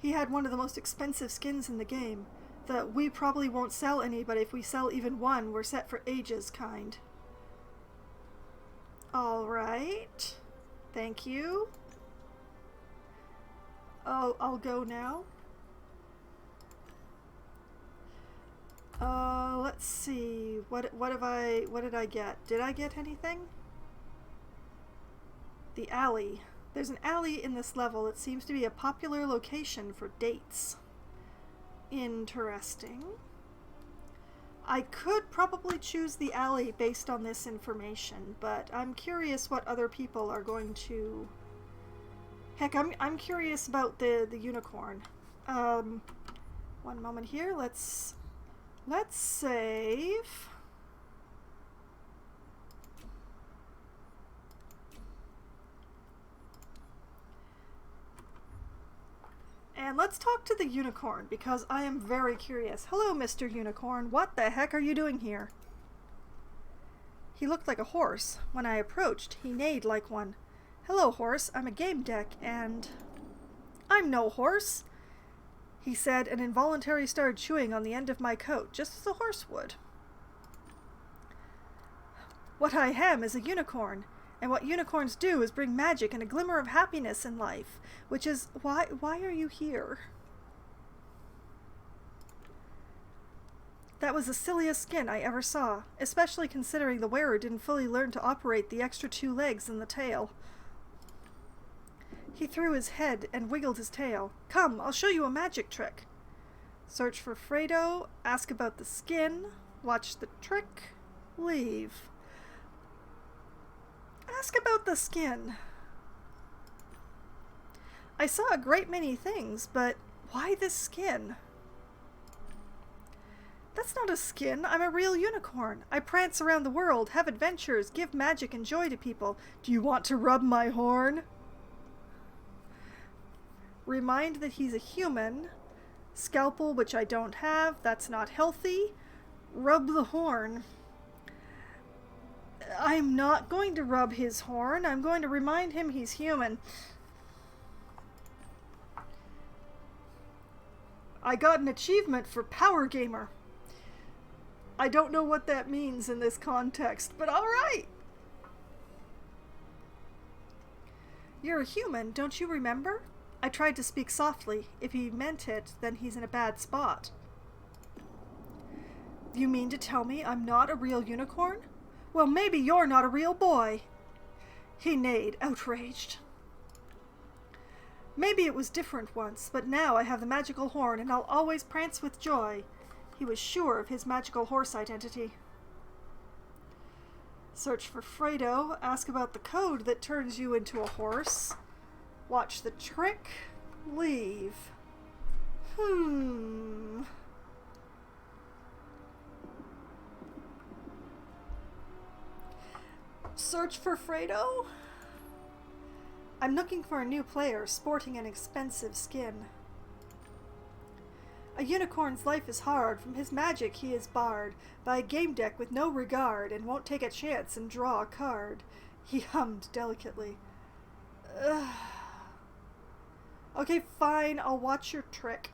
He had one of the most expensive skins in the game. The we probably won't sell any, but if we sell even one, we're set for ages kind. Alright. Thank you. I'll go now. Let's see. What did I get? Did I get anything? The alley. There's an alley in this level that seems to be a popular location for dates. Interesting. I could probably choose the alley based on this information, but I'm curious what other people are going to... Heck, I'm curious about the unicorn. One moment here. Let's save. And let's talk to the unicorn, because I am very curious. Hello, Mr. Unicorn. What the heck are you doing here? He looked like a horse. When I approached, he neighed like one. Hello, horse. I'm a Gamedec, and... I'm no horse, he said, and involuntarily started chewing on the end of my coat, just as a horse would. What I am is a unicorn, and what unicorns do is bring magic and a glimmer of happiness in life, which is why are you here? That was the silliest skin I ever saw, especially considering the wearer didn't fully learn to operate the extra 2 legs and the tail. He threw his head and wiggled his tail. Come, I'll show you a magic trick. Search for Fredo, ask about the skin, watch the trick, leave. Ask about the skin. I saw a great many things, but why this skin? That's not a skin. I'm a real unicorn. I prance around the world, have adventures, give magic and joy to people. Do you want to rub my horn? Remind that he's a human. Scalpel, which I don't have. That's not healthy. Rub the horn. I'm not going to rub his horn. I'm going to remind him he's human. I got an achievement for Power Gamer. I don't know what that means in this context, but alright! You're a human, don't you remember? I tried to speak softly. If he meant it, then he's in a bad spot. You mean to tell me I'm not a real unicorn? Well, maybe you're not a real boy. He neighed, outraged. Maybe it was different once, but now I have the magical horn and I'll always prance with joy. He was sure of his magical horse identity. Search for Fredo, ask about the code that turns you into a horse. Watch the trick, leave. Search for Fredo? I'm looking for a new player sporting an expensive skin. A unicorn's life is hard. From his magic he is barred by a Gamedec with no regard and won't take a chance and draw a card. He hummed delicately. Ugh. Okay, fine, I'll watch your trick.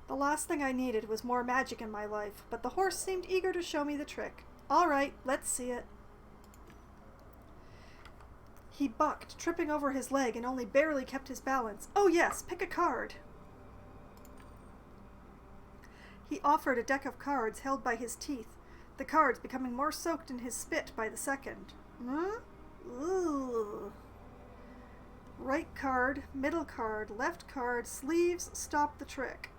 The last thing I needed was more magic in my life, but the horse seemed eager to show me the trick. Alright, let's see it. He bucked, tripping over his leg, and only barely kept his balance. Oh yes, pick a card. He offered a deck of cards held by his teeth, the cards becoming more soaked in his spit by the second. Ooh. Right card, middle card, left card, sleeves, stop the trick.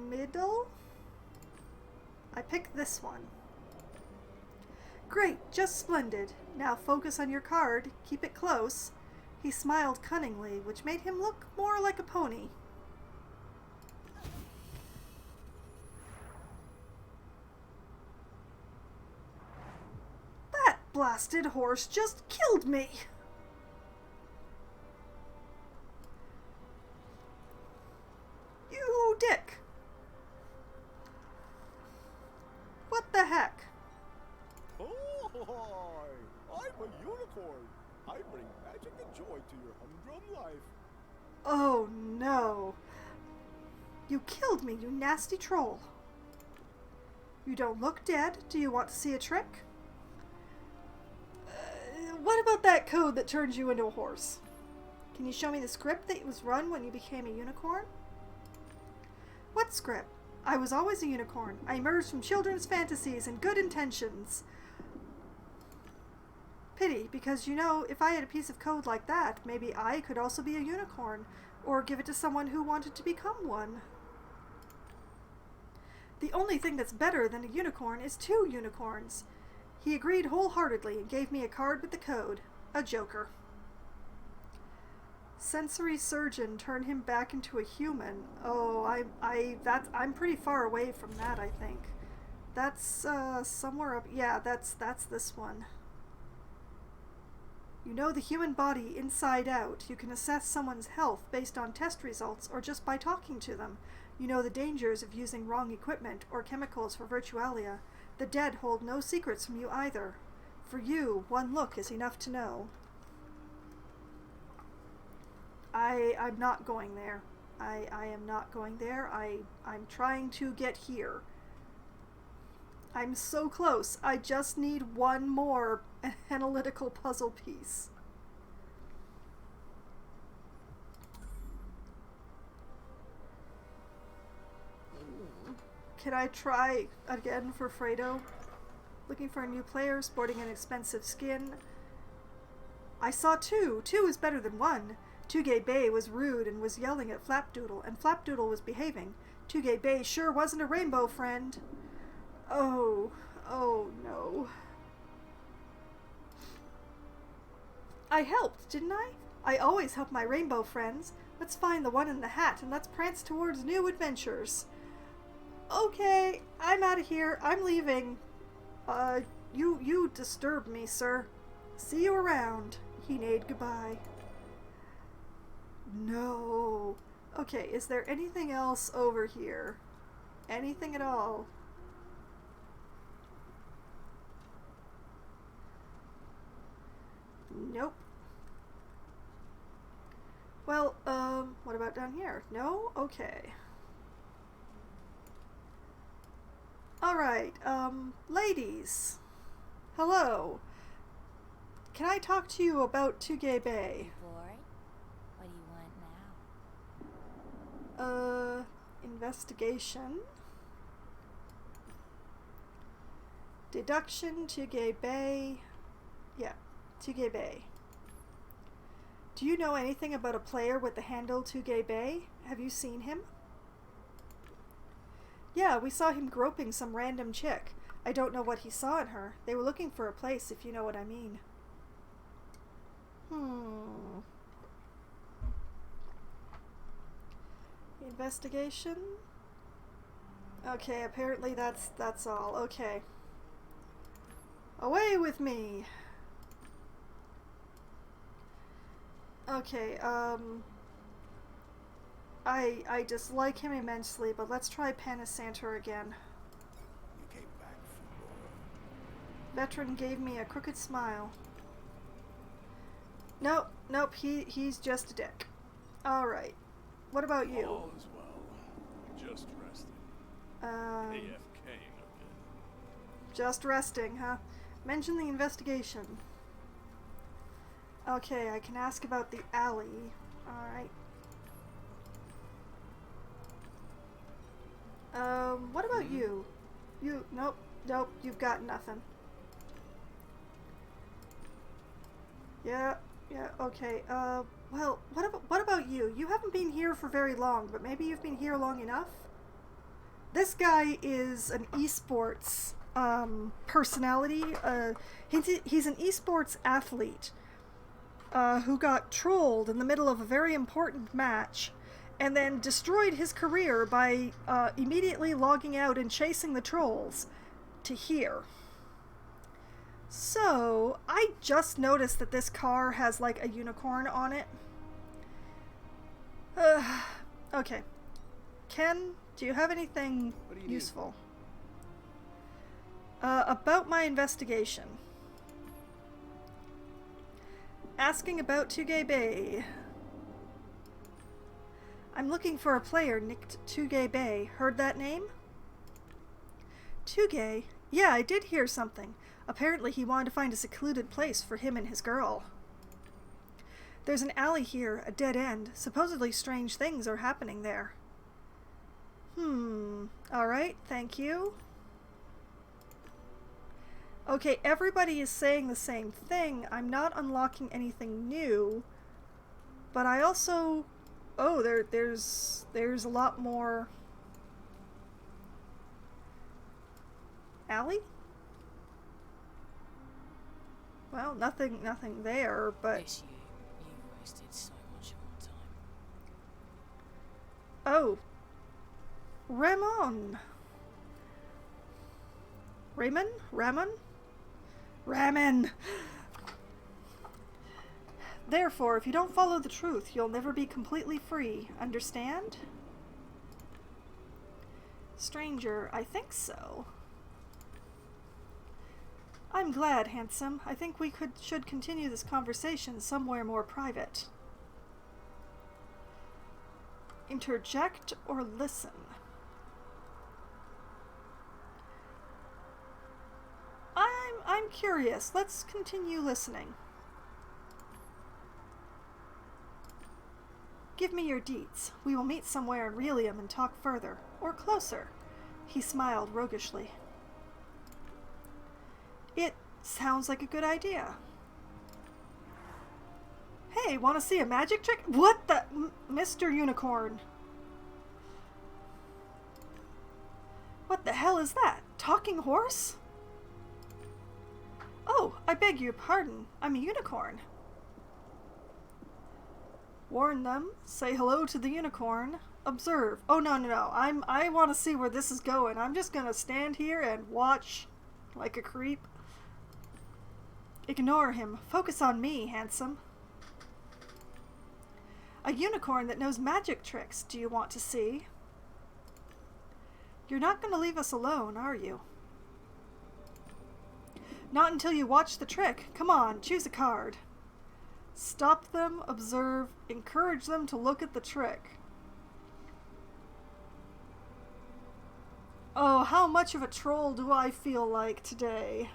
Middle? I picked this one. Great, just splendid. Now focus on your card, keep it close. He smiled cunningly, which made him look more like a pony. That blasted horse just killed me! You dick! What the heck? Oh, I'm a unicorn. I bring magic and joy to your humdrum life. Oh no. You killed me, you nasty troll. You don't look dead. Do you want to see a trick? What about that code that turns you into a horse? Can you show me the script that was run when you became a unicorn? What script? I was always a unicorn. I emerged from children's fantasies and good intentions. Pity, because you know, if I had a piece of code like that, maybe I could also be a unicorn, or give it to someone who wanted to become one. The only thing that's better than a unicorn is 2 unicorns. He agreed wholeheartedly and gave me a card with the code. A joker. Sensory surgeon turned him back into a human. Oh, I'm pretty far away from that, I think. That's somewhere up. Yeah, that's this one. You know the human body inside out. You can assess someone's health based on test results or just by talking to them. You know the dangers of using wrong equipment or chemicals for virtualia. The dead hold no secrets from you either. For you, 1 look is enough to know. I'm not going there. I am not going there. I'm trying to get here. I'm so close. I just need 1 more analytical puzzle piece. Can I try again for Fredo? Looking for a new player, sporting an expensive skin. I saw 2. 2 is better than 1. Tugay Bay was rude and was yelling at Flapdoodle, and Flapdoodle was behaving. Tugay Bay sure wasn't a rainbow friend. Oh no. I helped, didn't I? I always help my rainbow friends. Let's find the one in the hat and let's prance towards new adventures. Okay, I'm out of here. I'm leaving. You disturbed me, sir. See you around. He neighed goodbye. No. Okay, is there anything else over here? Anything at all? Nope. Well, what about down here? No? Okay. Alright, ladies. Hello. Can I talk to you about Tugay Bay? Bored? What do you want now? Investigation. Deduction, Tugay Bay. Yeah, Tugay Bay. Do you know anything about a player with the handle Tugay Bay? Have you seen him? Yeah, we saw him groping some random chick. I don't know what he saw in her. They were looking for a place, if you know what I mean. Investigation? Okay, apparently that's all. Okay. Away with me! Okay, I dislike him immensely, but let's try Panasanter again. You came back for more. Veteran gave me a crooked smile. Nope, he's just a dick. Alright. What about you? All is well. Just resting. AFKing again. Just resting, huh? Mention the investigation. Okay, I can ask about the alley. Alright. What about you? Nope, you've got nothing. Yeah, okay, well, what about you? You haven't been here for very long, but maybe you've been here long enough? This guy is an esports, personality. He's an esports athlete, who got trolled in the middle of a very important match, and then destroyed his career by, immediately logging out and chasing the trolls to here. So, I just noticed that this car has, like, a unicorn on it. Okay. Ken, do you have anything useful? About my investigation. Asking about Tugay Bay. I'm looking for a player nicked Tugay Bay. Heard that name? Tugay? Yeah, I did hear something. Apparently he wanted to find a secluded place for him and his girl. There's an alley here, a dead end. Supposedly strange things are happening there. Alright, thank you. Okay, everybody is saying the same thing. I'm not unlocking anything new. But I also... Oh, there's a lot more... Alley? Well, nothing there, but... This year, you wasted so much more time. Oh. Ramon. Ramen! Therefore, if you don't follow the truth, you'll never be completely free. Understand? Stranger, I think so. I'm glad, handsome. I think we should continue this conversation somewhere more private. Interject or listen? I'm curious. Let's continue listening. Give me your deets. We will meet somewhere in Relium and talk further. Or closer. He smiled roguishly. It sounds like a good idea. Hey, want to see a magic trick? What the... Mr. Unicorn. What the hell is that? Talking horse? Oh, I beg your pardon. I'm a unicorn. Warn them. Say hello to the unicorn. Observe. Oh, no. I want to see where this is going. I'm just gonna stand here and watch like a creep. Ignore him. Focus on me, handsome. A unicorn that knows magic tricks. Do you want to see? You're not gonna leave us alone, are you? Not until you watch the trick. Come on, choose a card. Stop them, observe, encourage them to look at the trick. Oh, how much of a troll do I feel like today?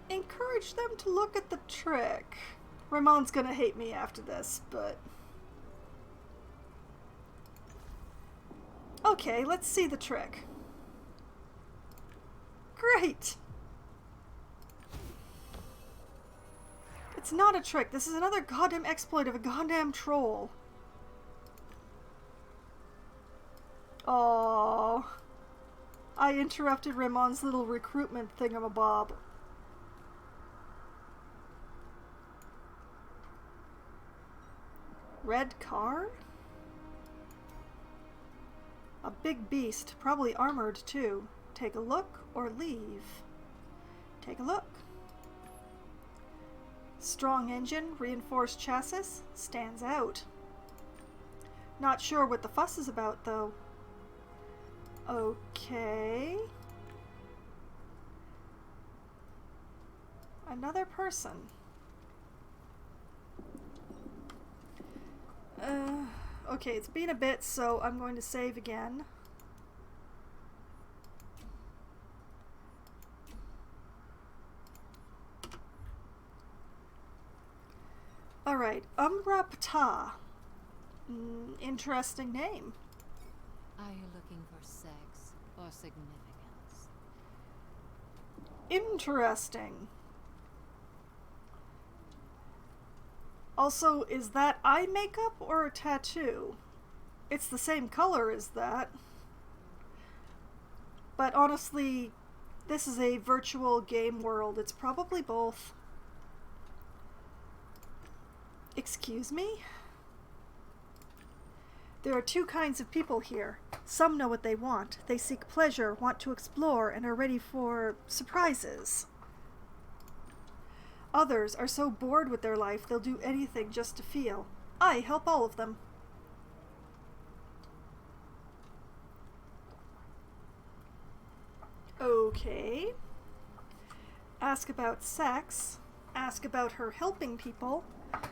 Encourage them to look at the trick. Ramon's gonna hate me after this, but... Okay, let's see the trick. Great! It's not a trick. This is another goddamn exploit of a goddamn troll. Aww. I interrupted Ramon's little recruitment thingamabob. Red car? A big beast, probably armored too. Take a look or leave. Take a look. Strong engine, reinforced chassis, stands out. Not sure what the fuss is about though. Okay. Another person. Okay, it's been a bit, so I'm going to save again. Alright, Umbra Ptah. Interesting name. Are you looking for sex or significance? Interesting. Also, is that eye makeup or a tattoo? It's the same color as that. But honestly, this is a virtual game world. It's probably both. Excuse me? There are two kinds of people here. Some know what they want. They seek pleasure, want to explore, and are ready for surprises. Others are so bored with their life they'll do anything just to feel. I help all of them. Okay. Ask about sex. Ask about her helping people.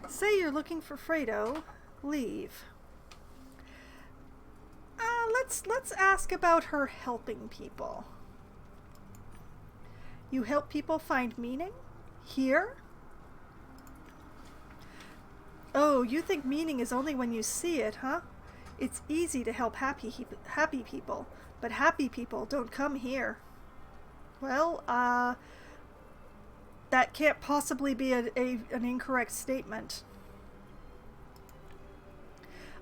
Say you're looking for Fredo. Leave. Let's ask about her helping people. You help people find meaning? Here? Oh, you think meaning is only when you see it, huh? It's easy to help happy people, but happy people don't come here. Well, that can't possibly be an incorrect statement.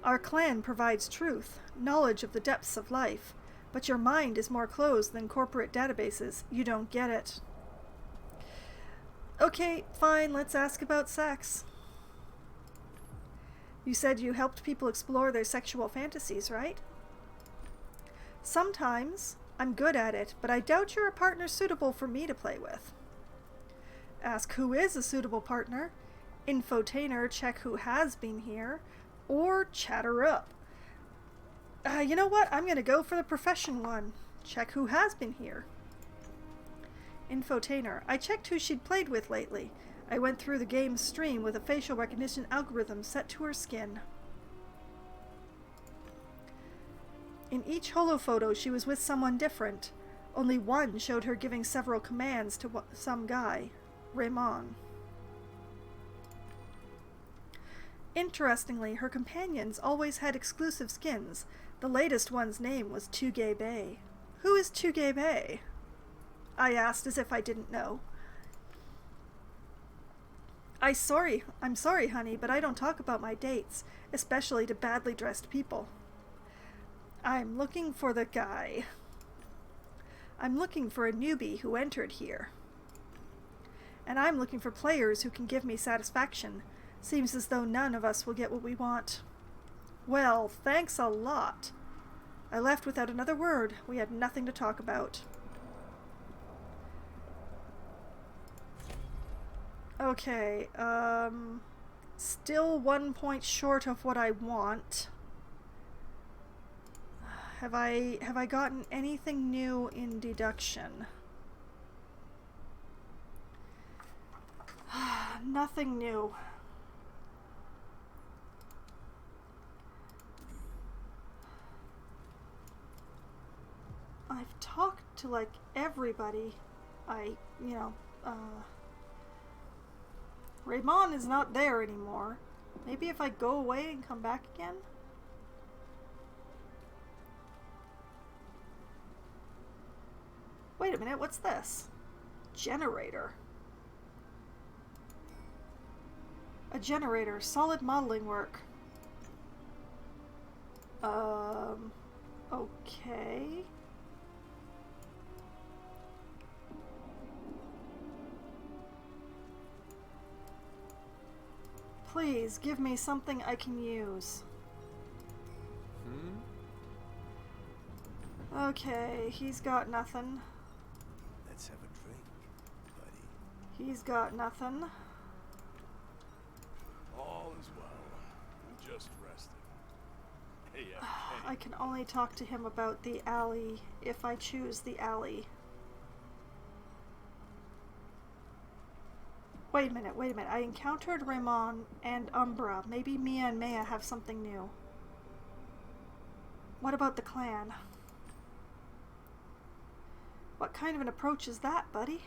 Our clan provides truth, knowledge of the depths of life, but your mind is more closed than corporate databases. You don't get it. Okay, fine, let's ask about sex. You said you helped people explore their sexual fantasies, right? Sometimes. I'm good at it, but I doubt you're a partner suitable for me to play with. Ask who is a suitable partner. Infotainer, check who has been here. Or chatter up. You know what? I'm going to go for the profession one. Check who has been here. Infotainer, I checked who she'd played with lately. I went through the game's stream with a facial recognition algorithm set to her skin. In each holophoto, she was with someone different. Only one showed her giving several commands to some guy, Raymond. Interestingly, her companions always had exclusive skins. The latest one's name was Tugay Bay. Who is Tugay Bay? I asked as if I didn't know. I'm sorry, honey, but I don't talk about my dates, especially to badly dressed people. I'm looking for the guy. I'm looking for a newbie who entered here. And I'm looking for players who can give me satisfaction. Seems as though none of us will get what we want. Well, thanks a lot. I left without another word. We had nothing to talk about. Okay, still 1 point short of what I want. Have I gotten anything new in deduction? Nothing new. I've talked to like everybody. Raymond is not there anymore. Maybe if I go away and come back again? Wait a minute, what's this? Generator. A generator, solid modeling work. Okay. Please, give me something I can use. Okay, he's got nothing. Let's have a drink, buddy. He's got nothing. All is well. I'm just resting. Hey, I can only talk to him about the alley if I choose the alley. Wait a minute. I encountered Raymond and Umbra. Maybe Mia and Maya have something new. What about the clan? What kind of an approach is that, buddy?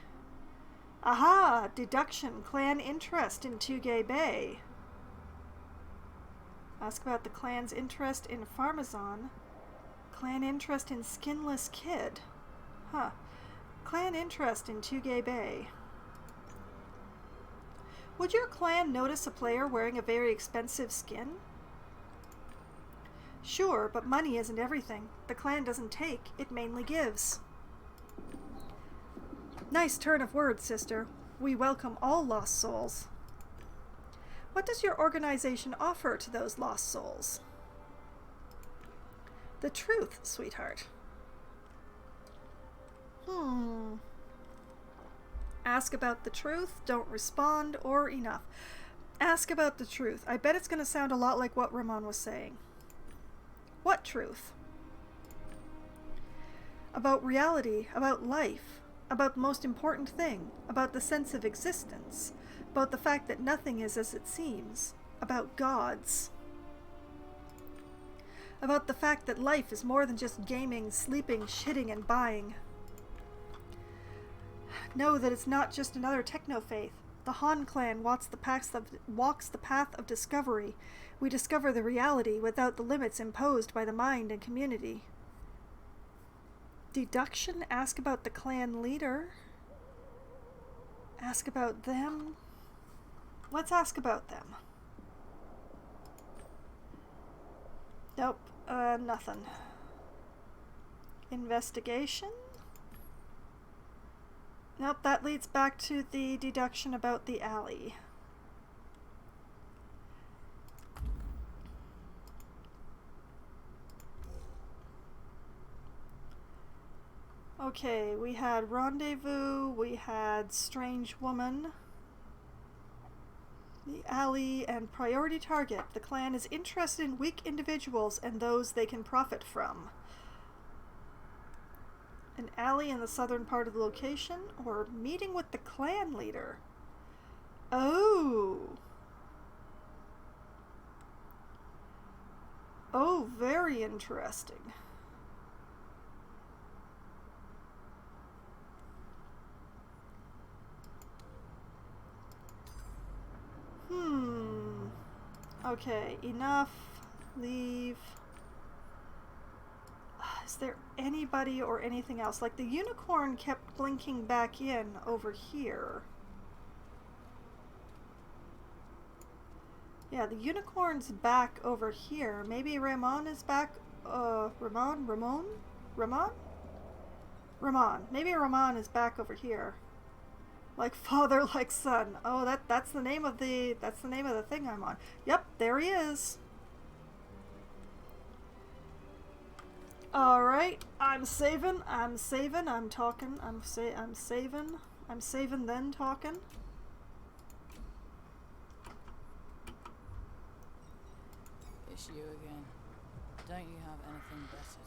Aha! Deduction. Clan interest in Tugay Bay. Ask about the clan's interest in Farmazon. Clan interest in Skinless Kid. Huh. Clan interest in Tugay Bay. Would your clan notice a player wearing a very expensive skin? Sure, but money isn't everything. The clan doesn't take, it mainly gives. Nice turn of words, sister. We welcome all lost souls. What does your organization offer to those lost souls? The truth, sweetheart. Ask about the truth, don't respond, or enough. Ask about the truth. I bet it's going to sound a lot like what Ramon was saying. What truth? About reality, about life, about the most important thing, about the sense of existence, about the fact that nothing is as it seems, about gods. About the fact that life is more than just gaming, sleeping, shitting, and buying. Know that it's not just another techno-faith. The Han clan walks the path of discovery. We discover the reality without the limits imposed by the mind and community. Deduction, ask about the clan leader. Ask about them. Let's ask about them. Nope, nothing. Investigation? Nope, that leads back to the deduction about the alley. Okay, we had rendezvous, we had strange woman, the alley, and priority target. The clan is interested in weak individuals and those they can profit from. An alley in the southern part of the location, or meeting with the clan leader. Oh. Oh, very interesting. Okay, enough. Leave. Is there anybody or anything else? Like, the unicorn kept blinking back in over here. Yeah, the unicorn's back over here. Maybe Ramon is back. Ramon? Maybe Ramon is back over here. Like father, like son. Oh, that's the name of the thing I'm on. Yep, there he is. All right, I'm saving, I'm talking, I'm saving then talking. It's you again. Don't you have anything better to do?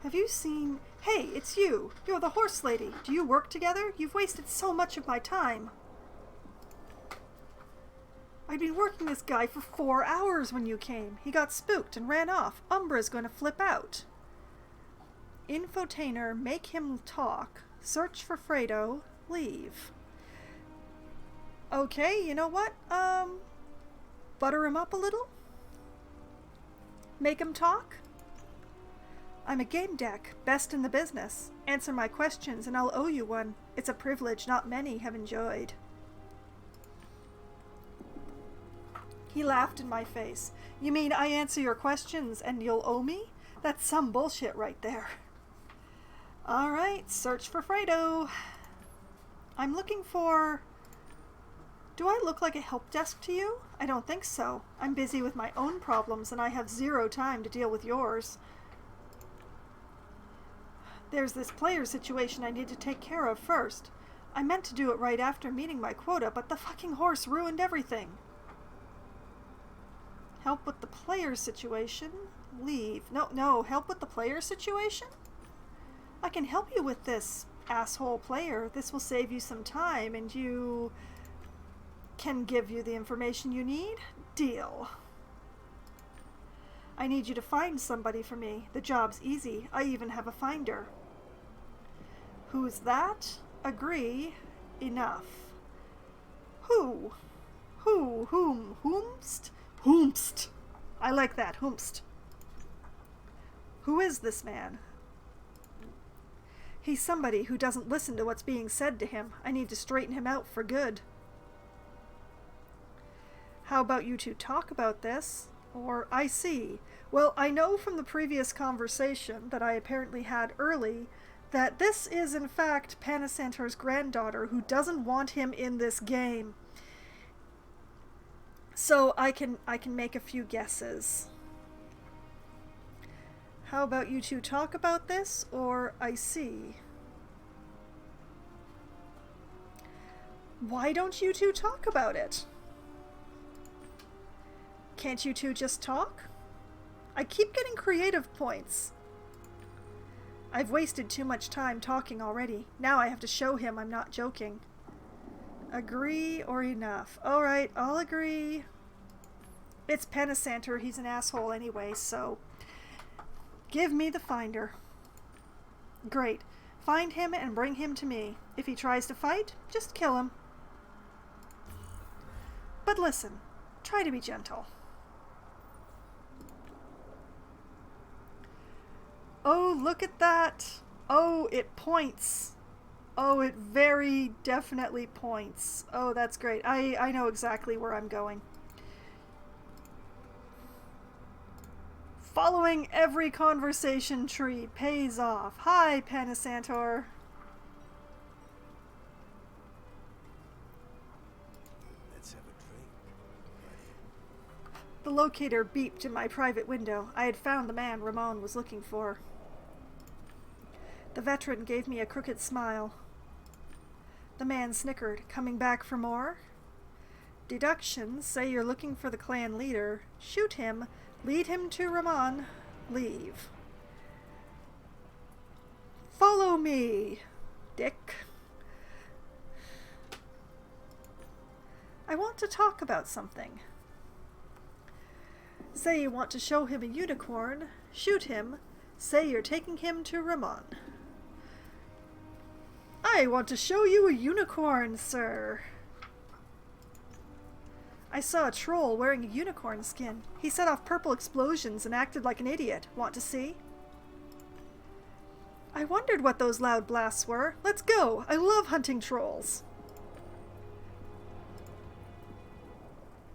Have you seen... Hey, it's you. You're the horse lady. Do you work together? You've wasted so much of my time. I'd been working this guy for 4 hours when you came. He got spooked and ran off. Umbra's gonna flip out. Infotainer, make him talk. Search for Fredo. Leave. Okay, you know what? Butter him up a little? Make him talk? I'm a Gamedec, best in the business. Answer my questions and I'll owe you one. It's a privilege not many have enjoyed. He laughed in my face. You mean I answer your questions and you'll owe me? That's some bullshit right there. Alright, search for Fredo. I'm looking for... Do I look like a help desk to you? I don't think so. I'm busy with my own problems and I have 0 time to deal with yours. There's this player situation I need to take care of first. I meant to do it right after meeting my quota, but the fucking horse ruined everything. Help with the player situation? Leave. No, help with the player situation? I can help you with this, asshole player. This will save you some time and you can give you the information you need. Deal. I need you to find somebody for me. The job's easy. I even have a finder. Who's that? Agree. Enough. Who? Who? Whom? Whomst? Whomst. I like that. Whomst. Who is this man? He's somebody who doesn't listen to what's being said to him. I need to straighten him out for good. How about you two talk about this? Or, I see. Well, I know from the previous conversation that I apparently had early that this is in fact Panasantar's granddaughter who doesn't want him in this game. So I can make a few guesses. How about you two talk about this? Or, I see. Why don't you two talk about it? Can't you two just talk? I keep getting creative points. I've wasted too much time talking already. Now I have to show him I'm not joking. Agree or enough? Alright, I'll agree. It's Panasantar. He's an asshole anyway, so... Give me the finder. Great. Find him and bring him to me. If he tries to fight, just kill him. But listen, try to be gentle. Oh, look at that. Oh, it points. Oh, it very definitely points. Oh, that's great. I know exactly where I'm going. Following every conversation tree pays off. Hi, Panasantor. Let's have a drink, buddy. The locator beeped in my private window. I had found the man Ramon was looking for. The veteran gave me a crooked smile. The man snickered. Coming back for more? Deduction, say you're looking for the clan leader. Shoot him. Lead him to Ramon. Leave. Follow me, Dick. I want to talk about something. Say you want to show him a unicorn. Shoot him. Say you're taking him to Ramon. I want to show you a unicorn, sir. I saw a troll wearing a unicorn skin. He set off purple explosions and acted like an idiot. Want to see? I wondered what those loud blasts were. Let's go. I love hunting trolls.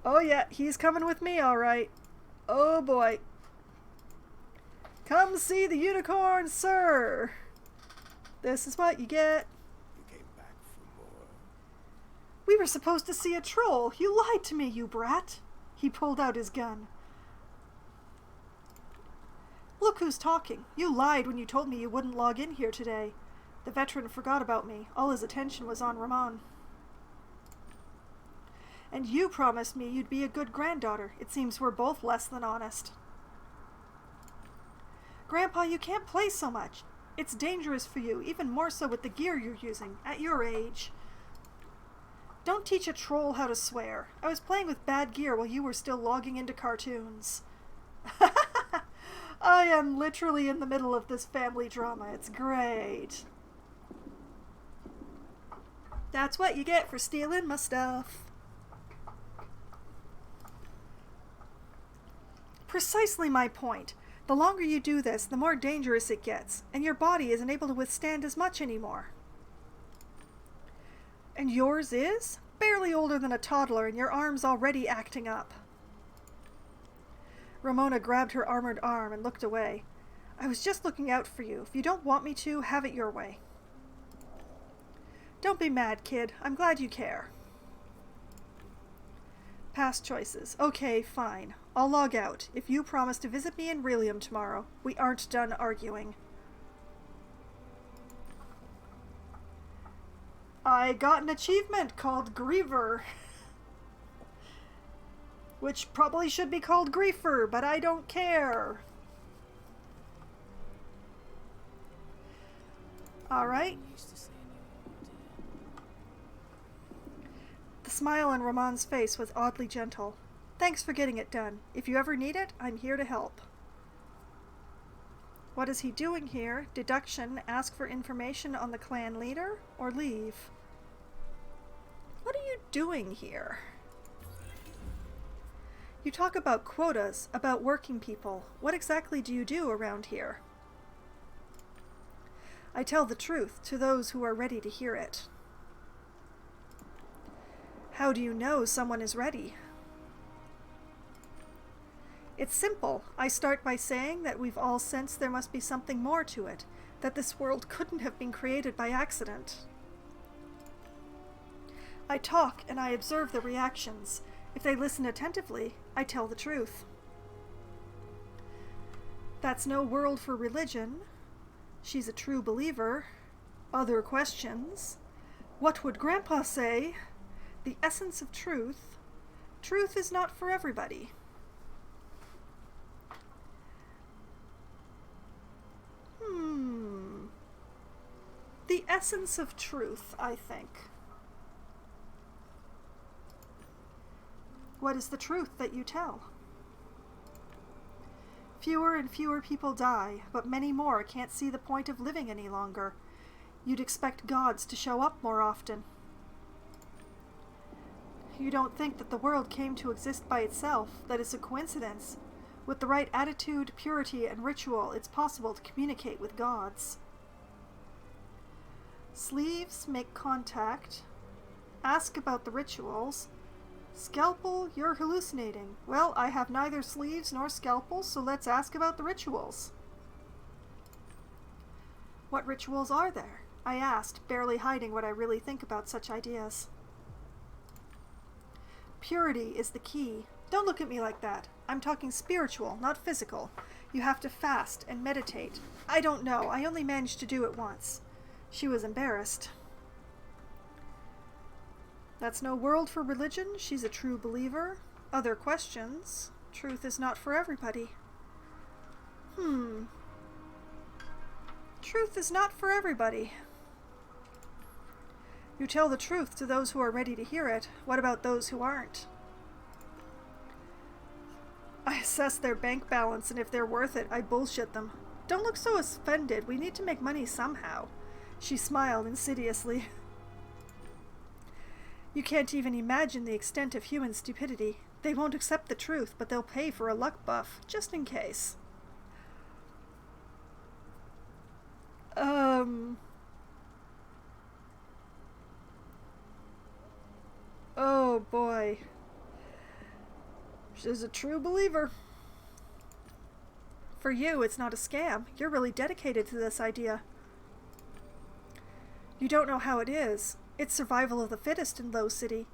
Oh yeah, he's coming with me, all right. Oh boy. Come see the unicorn, sir. This is what you get. You came back for more. We were supposed to see a troll. You lied to me, you brat. He pulled out his gun. Look who's talking. You lied when you told me you wouldn't log in here today. The veteran forgot about me. All his attention was on Ramon. And you promised me you'd be a good granddaughter. It seems we're both less than honest. Grandpa, you can't play so much. It's dangerous for you, even more so with the gear you're using, at your age. Don't teach a troll how to swear. I was playing with bad gear while you were still logging into cartoons. I am literally in the middle of this family drama. It's great. That's what you get for stealing my stuff. Precisely my point. The longer you do this, the more dangerous it gets, and your body isn't able to withstand as much anymore. And yours is? Barely older than a toddler, and your arm's already acting up. Ramona grabbed her armored arm and looked away. I was just looking out for you. If you don't want me to, have it your way. Don't be mad, kid. I'm glad you care. Past choices. Okay, fine. I'll log out. If you promise to visit me in Relium tomorrow, we aren't done arguing. I got an achievement called Griever. Which probably should be called Griefer, but I don't care. Alright. The smile on Ramon's face was oddly gentle. Thanks for getting it done. If you ever need it, I'm here to help. What is he doing here? Deduction, ask for information on the clan leader, or leave? What are you doing here? You talk about quotas, about working people. What exactly do you do around here? I tell the truth to those who are ready to hear it. How do you know someone is ready? It's simple. I start by saying that we've all sensed there must be something more to it, that this world couldn't have been created by accident. I talk and I observe the reactions. If they listen attentively, I tell the truth. That's no world for religion. She's a true believer. Other questions. What would Grandpa say? The essence of truth. Truth is not for everybody. The essence of truth, I think. What is the truth that you tell? Fewer and fewer people die, but many more can't see the point of living any longer. You'd expect gods to show up more often. You don't think that the world came to exist by itself, that it's a coincidence. With the right attitude, purity, and ritual, it's possible to communicate with gods. Sleeves make contact. Ask about the rituals. Scalpel, you're hallucinating. Well, I have neither sleeves nor scalpel, so let's ask about the rituals. What rituals are there? I asked, barely hiding what I really think about such ideas. Purity is the key. Don't look at me like that. I'm talking spiritual, not physical. You have to fast and meditate. I don't know. I only managed to do it once. She was embarrassed. That's no world for religion. She's a true believer. Other questions. Truth is not for everybody. Truth is not for everybody. You tell the truth to those who are ready to hear it. What about those who aren't? I assess their bank balance, and if they're worth it, I bullshit them. Don't look so offended. We need to make money somehow. She smiled insidiously. You can't even imagine the extent of human stupidity. They won't accept the truth, but they'll pay for a luck buff, just in case. Oh boy. She's a true believer. For you, it's not a scam. You're really dedicated to this idea. You don't know how it is. It's survival of the fittest in Low City,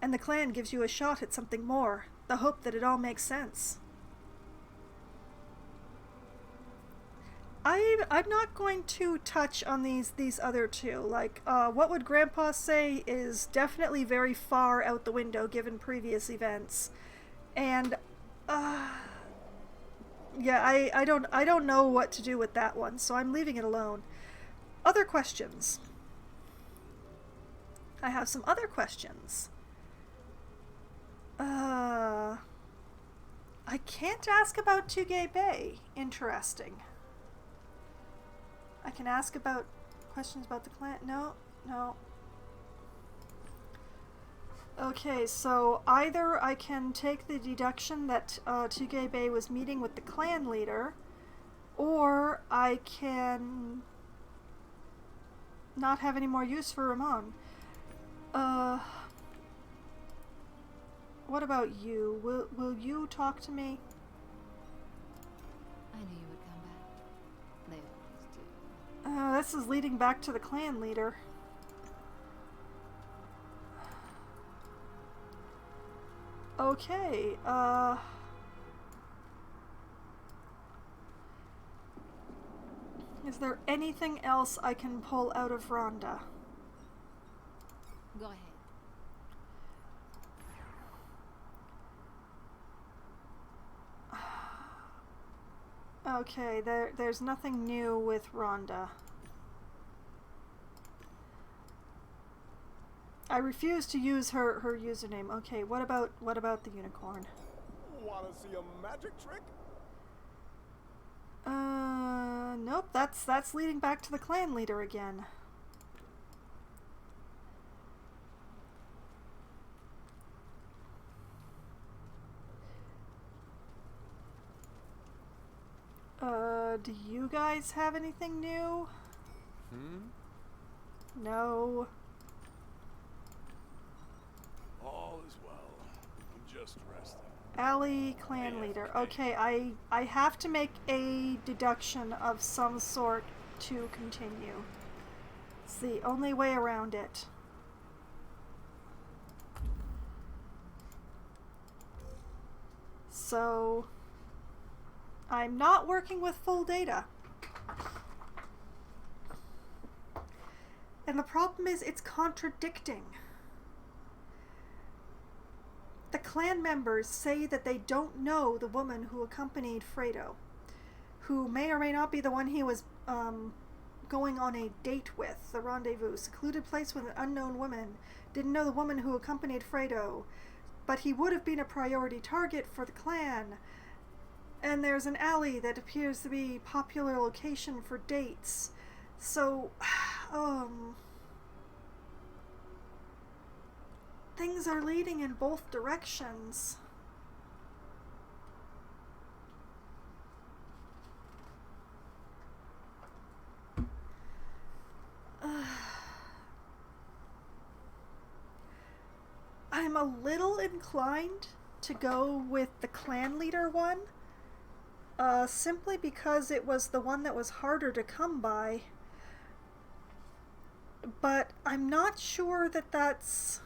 and the clan gives you a shot at something more, the hope that it all makes sense. I'm not going to touch on these other two. Like, what would Grandpa say is definitely very far out the window given previous events. And, yeah, I don't know what to do with that one, so I'm leaving it alone. Other questions. I have some other questions. I can't ask about Tugay Bay. Interesting. I can ask about questions about the clan. No. Okay, so either I can take the deduction that Tugay Bay was meeting with the clan leader, or I can not have any more use for Ramon. What about you? Will you talk to me? I knew you would come back. They always do. This is leading back to the clan leader. Okay, is there anything else I can pull out of Rhonda? Go ahead. Okay, there's nothing new with Rhonda. I refuse to use her username. Okay, what about the unicorn? Wanna see a magic trick? Nope, that's leading back to the clan leader again. Do you guys have anything new? No. All is well. I'm just resting. Alley clan leader. Okay, I have to make a deduction of some sort to continue. It's the only way around it. So I'm not working with full data. And the problem is it's contradicting. The clan members say that they don't know the woman who accompanied Fredo, who may or may not be the one he was going on a date with, the rendezvous, secluded place with an unknown woman. Didn't know the woman who accompanied Fredo, but he would have been a priority target for the clan. And there's an alley that appears to be a popular location for dates. things are leading in both directions. I'm a little inclined to go with the clan leader one, simply because it was the one that was harder to come by. But I'm not sure that that's...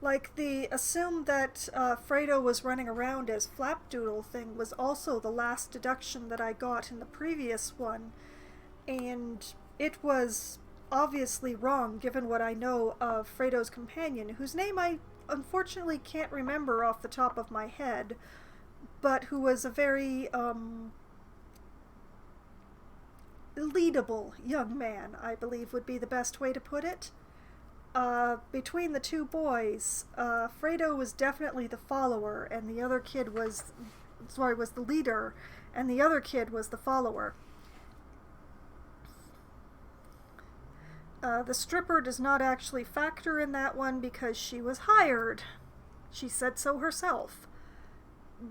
Like, the assume that Fredo was running around as Flapdoodle thing was also the last deduction that I got in the previous one, and it was obviously wrong given what I know of Fredo's companion, whose name I unfortunately can't remember off the top of my head, but who was a very leadable young man, I believe would be the best way to put it. Between the two boys, Fredo was definitely the follower, and the other kid was the leader, and the other kid was the follower. The stripper does not actually factor in that one because she was hired. She said so herself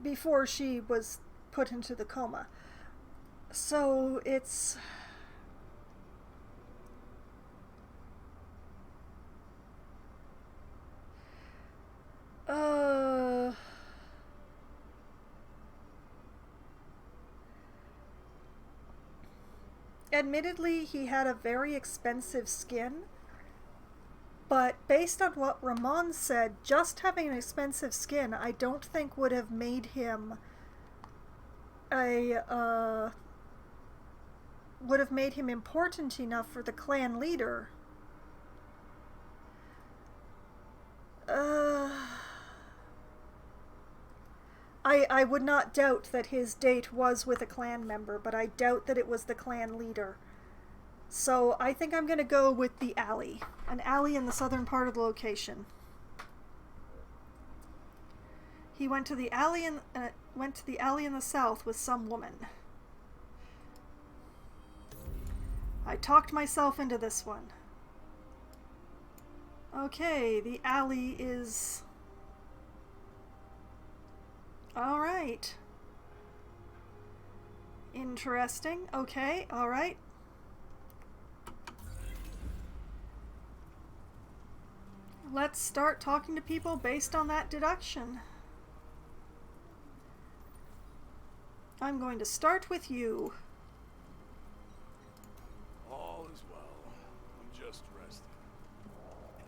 before she was put into the coma. So it's... Admittedly, he had a very expensive skin, but based on what Ramon said, just having an expensive skin I don't think would have made him important enough for the clan leader. I would not doubt that his date was with a clan member, but I doubt that it was the clan leader. So I think I'm going to go with the alley. An alley in the southern part of the location. He went to the alley in the south with some woman. I talked myself into this one. Okay, the alley is... Alright. Interesting. Okay, alright. Let's start talking to people based on that deduction. I'm going to start with you. All is well. I'm just resting.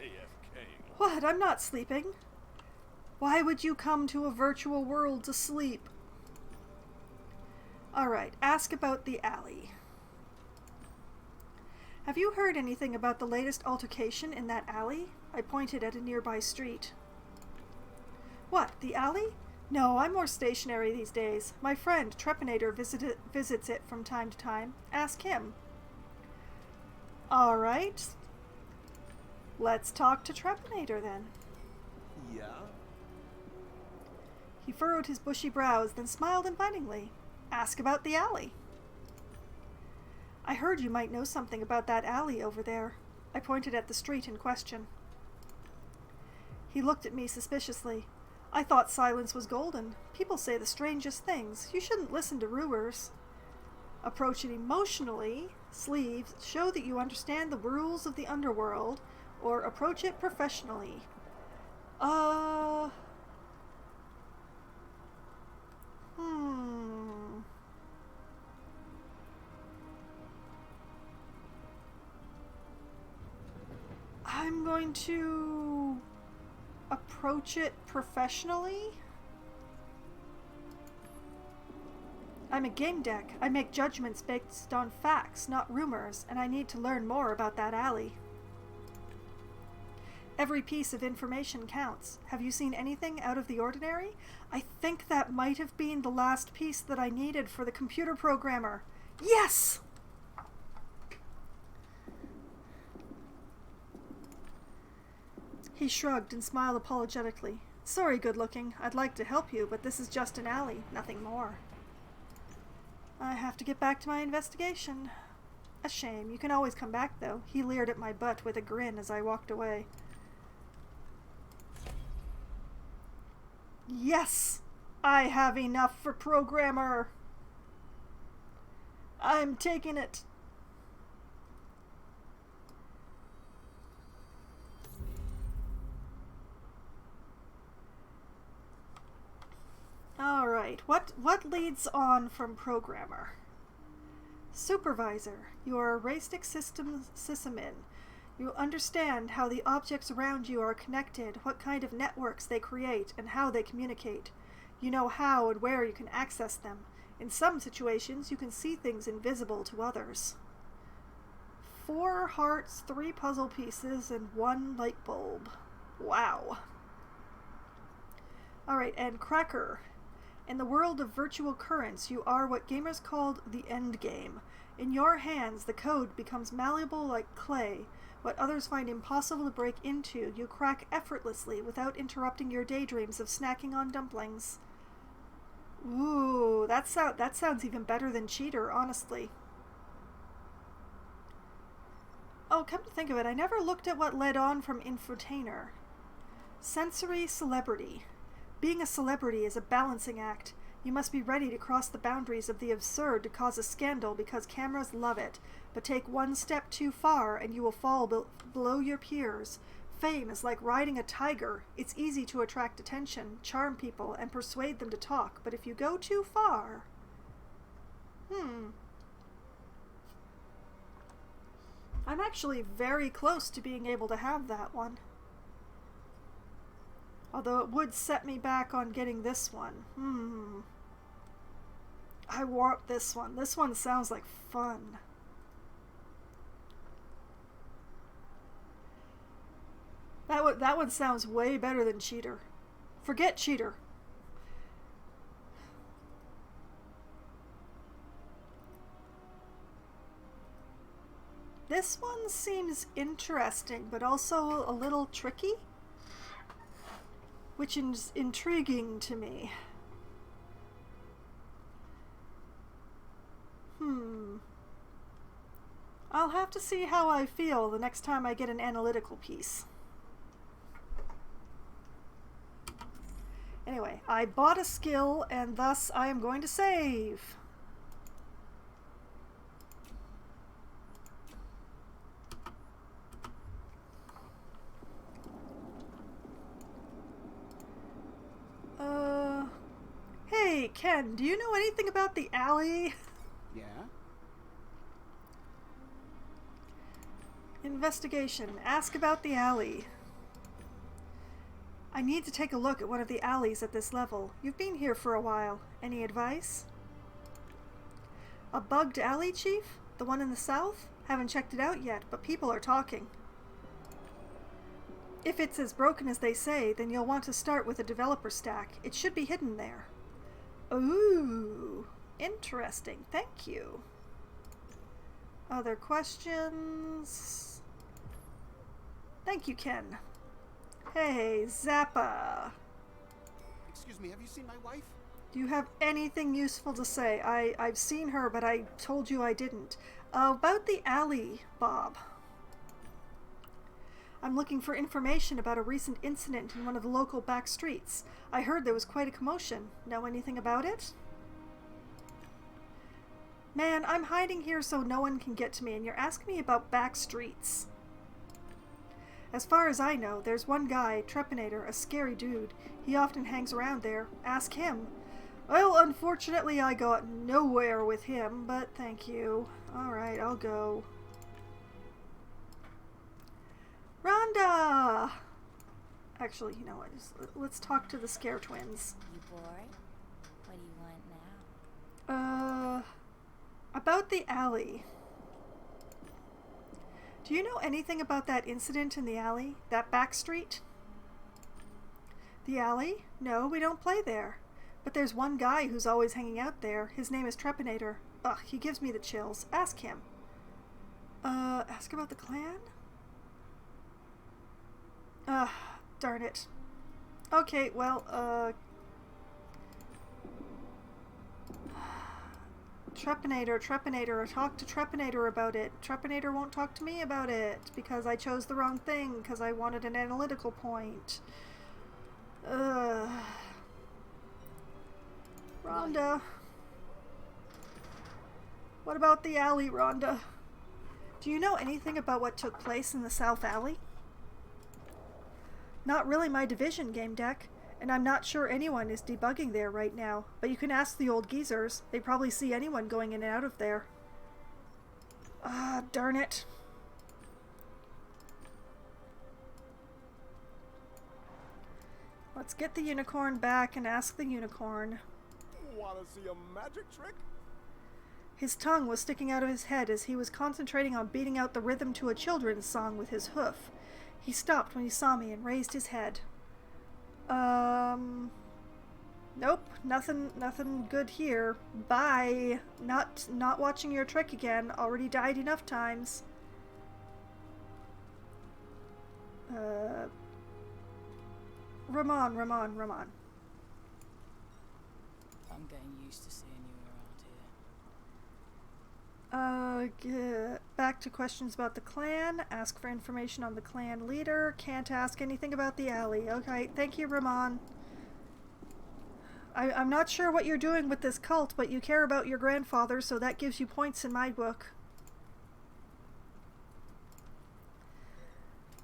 AFK. What? I'm not sleeping. Why would you come to a virtual world to sleep? Alright, ask about the alley. Have you heard anything about the latest altercation in that alley? I pointed at a nearby street. What, the alley? No, I'm more stationary these days. My friend, Trepanator, visits it from time to time. Ask him. Alright. Let's talk to Trepanator then. Yeah? He furrowed his bushy brows, then smiled invitingly. Ask about the alley. I heard you might know something about that alley over there. I pointed at the street in question. He looked at me suspiciously. I thought silence was golden. People say the strangest things. You shouldn't listen to rumors. Approach it emotionally. Sleeves. Show that you understand the rules of the underworld. Or approach it professionally. I'm going to approach it professionally. I'm a Gamedec. I make judgments based on facts, not rumors, and I need to learn more about that alley. Every piece of information counts. Have you seen anything out of the ordinary? I think that might have been the last piece that I needed for the computer programmer. Yes! He shrugged and smiled apologetically. Sorry, good looking. I'd like to help you, but this is just an alley, nothing more. I have to get back to my investigation. A shame. You can always come back, though. He leered at my butt with a grin as I walked away. Yes! I have enough for programmer! I'm taking it! Alright, what leads on from programmer? Supervisor, you are a Raistic sysadmin. You understand how the objects around you are connected, what kind of networks they create, and how they communicate. You know how and where you can access them. In some situations, you can see things invisible to others. 4 hearts, 3 puzzle pieces, and 1 light bulb. Wow. Alright, and Cracker. In the world of virtual currents, you are what gamers called the endgame. In your hands, the code becomes malleable like clay. What others find impossible to break into, you crack effortlessly without interrupting your daydreams of snacking on dumplings. Ooh, that sounds even better than Cheater, honestly. Oh, come to think of it, I never looked at what led on from Infotainer. Sensory celebrity. Being a celebrity is a balancing act. You must be ready to cross the boundaries of the absurd to cause a scandal because cameras love it. But take one step too far and you will fall below your peers. Fame is like riding a tiger. It's easy to attract attention, charm people, and persuade them to talk. But if you go too far... I'm actually very close to being able to have that one. Although it would set me back on getting this one. I want this one. This one sounds like fun. That one sounds way better than Cheater. Forget Cheater. This one seems interesting, but also a little tricky, which is intriguing to me. I'll have to see how I feel the next time I get an analytical piece. Anyway, I bought a skill, and thus I am going to save. Hey, Ken, do you know anything about the alley? Yeah? Investigation. Ask about the alley. I need to take a look at one of the alleys at this level. You've been here for a while. Any advice? A bugged alley, Chief? The one in the south? Haven't checked it out yet, but people are talking. If it's as broken as they say, then you'll want to start with a developer stack. It should be hidden there. Ooh, interesting. Thank you. Other questions? Thank you, Ken. Hey, Zappa. Excuse me, have you seen my wife? Do you have anything useful to say? I've seen her, but I told you I didn't. About the alley, Bob. I'm looking for information about a recent incident in one of the local back streets. I heard there was quite a commotion. Know anything about it? Man, I'm hiding here so no one can get to me, and you're asking me about back streets. As far as I know, there's one guy, Trepanator, a scary dude. He often hangs around there. Ask him. Well, unfortunately, I got nowhere with him, but thank you. Alright, I'll go. Rhonda! Actually, you know what? Let's talk to the Scare Twins. You bored? What do you want now? About the alley. Do you know anything about that incident in the alley? That back street? The alley? No, we don't play there. But there's one guy who's always hanging out there. His name is Trepanator. Ugh, he gives me the chills. Ask him. Ask about the clan? Darn it. Okay, well, Trepanator, Trepanator, talk to Trepanator about it. Trepanator won't talk to me about it because I chose the wrong thing because I wanted an analytical point. Rhonda. What about the alley, Rhonda? Do you know anything about what took place in the South Alley? Not really my division, Gamedec, and I'm not sure anyone is debugging there right now, but you can ask the old geezers. They probably see anyone going in and out of there. Ah, darn it. Let's get the unicorn back and ask the unicorn. Wanna see a magic trick? His tongue was sticking out of his head as he was concentrating on beating out the rhythm to a children's song with his hoof. He stopped when he saw me and raised his head. Nope, nothing good here. Bye. Not watching your trick again. Already died enough times. Ramon. I'm getting used to seeing you around here. Get back to questions about the clan. Ask for information on the clan leader. Can't ask anything about the alley. Okay, thank you, Ramon. I'm not sure what you're doing with this cult, but you care about your grandfather, so that gives you points in my book.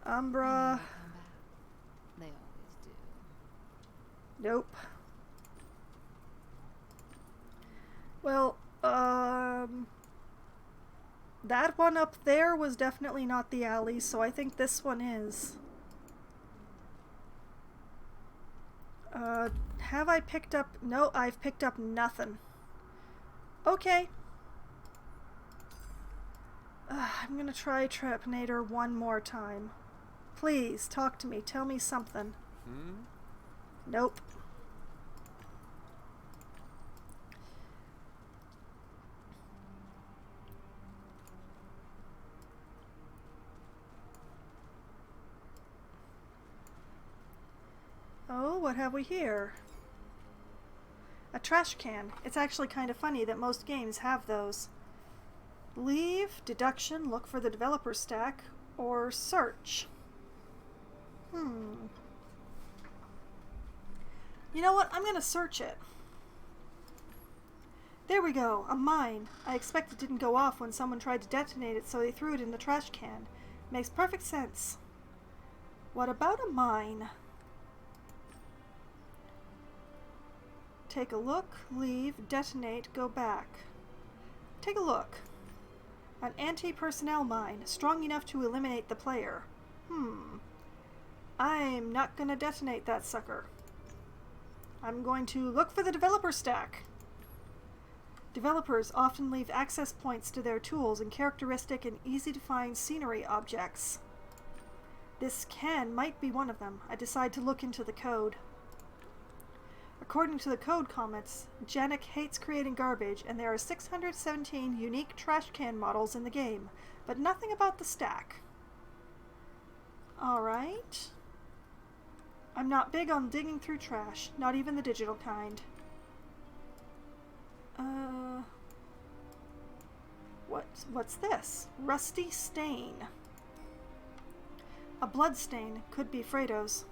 Umbra. They always do. Nope. Well, that one up there was definitely not the alley, so I think this one is. Have I picked up... No, I've picked up nothing. Okay. I'm gonna try Trepanator one more time. Please, talk to me. Tell me something. Nope. Oh, what have we here? A trash can. It's actually kind of funny that most games have those. Leave, deduction, look for the developer stack, or search. You know what? I'm gonna search it. There we go, a mine. I expect it didn't go off when someone tried to detonate it, so they threw it in the trash can. Makes perfect sense. What about a mine? Take a look, leave, detonate, go back. Take a look. An anti-personnel mine, strong enough to eliminate the player. I'm not gonna detonate that sucker. I'm going to look for the developer stack. Developers often leave access points to their tools and characteristic and easy-to-find scenery objects. This can might be one of them. I decide to look into the code. According to the code comments, Janek hates creating garbage, and there are 617 unique trash can models in the game, but nothing about the stack. Alright. I'm not big on digging through trash, not even the digital kind. What's this? Rusty stain. A blood stain. Could be Fredo's.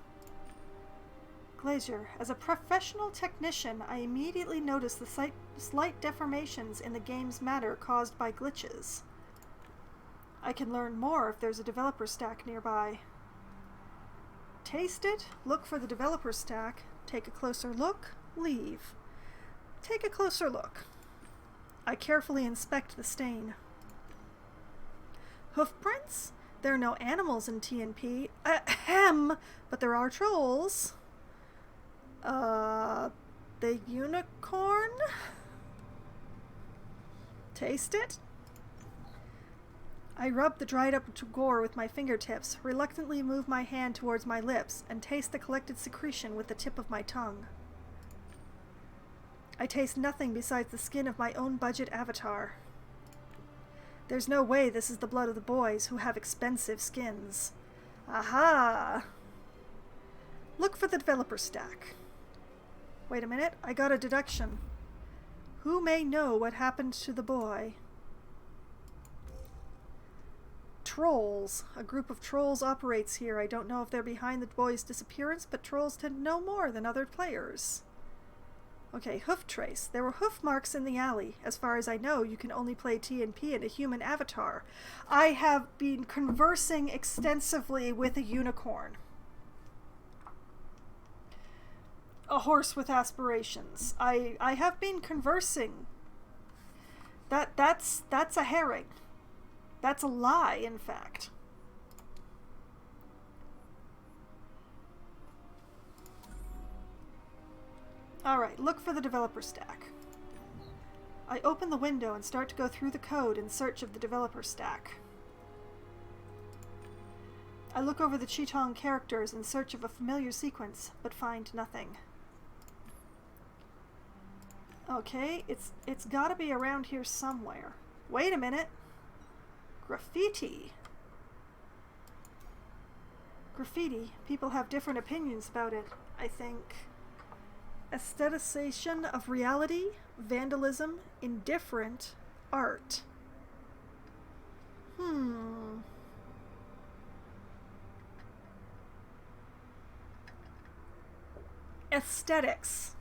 Glazier. As a professional technician, I immediately noticed the slight deformations in the game's matter caused by glitches. I can learn more if there's a developer stack nearby. Taste it, look for the developer stack, take a closer look, leave. Take a closer look. I carefully inspect the stain. Hoofprints? There are no animals in TNP. Ahem! But there are trolls. The unicorn? Taste it? I rub the dried up gore with my fingertips, reluctantly move my hand towards my lips, and taste the collected secretion with the tip of my tongue. I taste nothing besides the skin of my own budget avatar. There's no way this is the blood of the boys who have expensive skins. Aha! Look for the developer stack. Wait a minute, I got a deduction. Who may know what happened to the boy? Trolls. A group of trolls operates here. I don't know if they're behind the boy's disappearance, but trolls tend to know more than other players. Okay, hoof trace. There were hoof marks in the alley. As far as I know, you can only play TNP in a human avatar. I have been conversing extensively with a unicorn. A horse with aspirations. I have been conversing. That's a herring. That's a lie, in fact. Alright, look for the developer stack. I open the window and start to go through the code in search of the developer stack. I look over the Chitong characters in search of a familiar sequence, but find nothing. Okay, it's gotta be around here somewhere. Wait a minute! Graffiti! Graffiti. People have different opinions about it, I think. Aestheticization of reality, vandalism, indifferent, art. Aesthetics.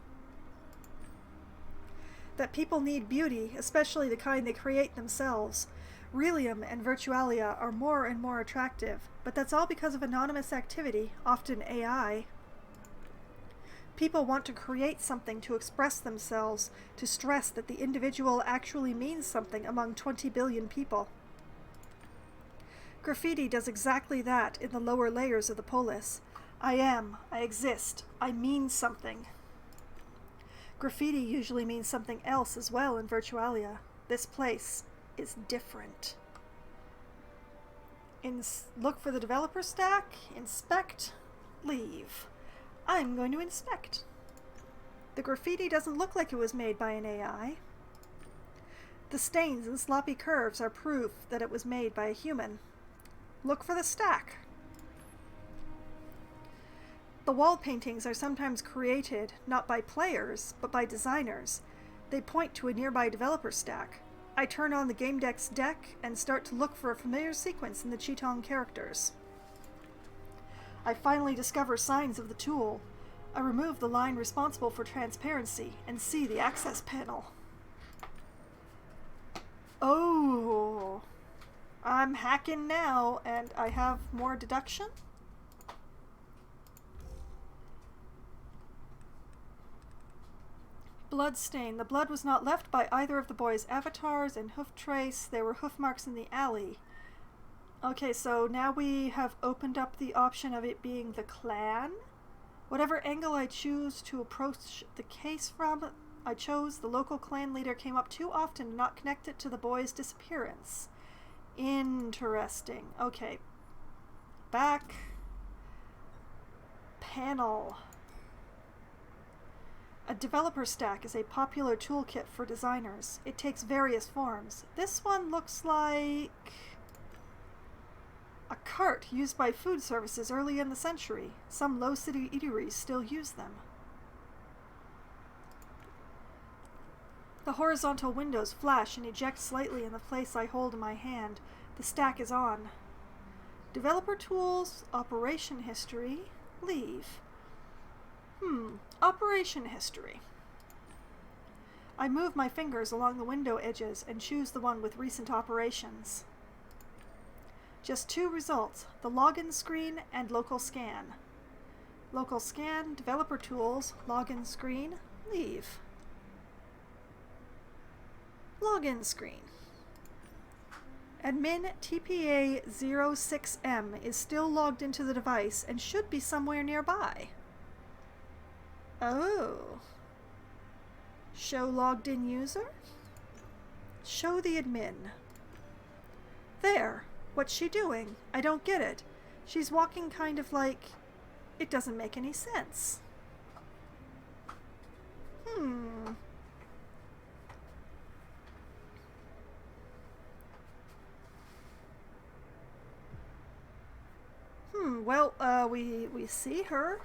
That people need beauty, especially the kind they create themselves. Realium and Virtualia are more and more attractive, but that's all because of anonymous activity, often AI. People want to create something to express themselves, to stress that the individual actually means something among 20 billion people. Graffiti does exactly that in the lower layers of the polis. I exist, I mean something. Graffiti usually means something else as well in Virtualia. This place is different. Look for the developer stack, inspect, leave. I'm going to inspect. The graffiti doesn't look like it was made by an AI. The stains and sloppy curves are proof that it was made by a human. Look for the stack. The wall paintings are sometimes created not by players, but by designers. They point to a nearby developer stack. I turn on the Gamedec's deck and start to look for a familiar sequence in the Chitong characters. I finally discover signs of the tool. I remove the line responsible for transparency and see the access panel. Oh, I'm hacking now, and I have more deduction? Bloodstain. The blood was not left by either of the boys' avatars, and hoof trace. There were hoof marks in the alley. Okay, so now we have opened up the option of it being the clan. Whatever angle I choose to approach the case from, I chose the local clan leader came up too often to not connect it to the boy's disappearance. Interesting. Okay. Back. Panel. A developer stack is a popular toolkit for designers. It takes various forms. This one looks like a cart used by food services early in the century. Some low-city eateries still use them. The horizontal windows flash and eject slightly in the place I hold in my hand. The stack is on. Developer tools, operation history, leave. Operation history. I move my fingers along the window edges and choose the one with recent operations. Just two results, the login screen and local scan. Local scan, developer tools, login screen, leave. Login screen. Admin TPA06M is still logged into the device and should be somewhere nearby. Oh. Show logged in user? Show the admin. There. What's she doing? I don't get it. She's walking kind of like... It doesn't make any sense. Well, we see her.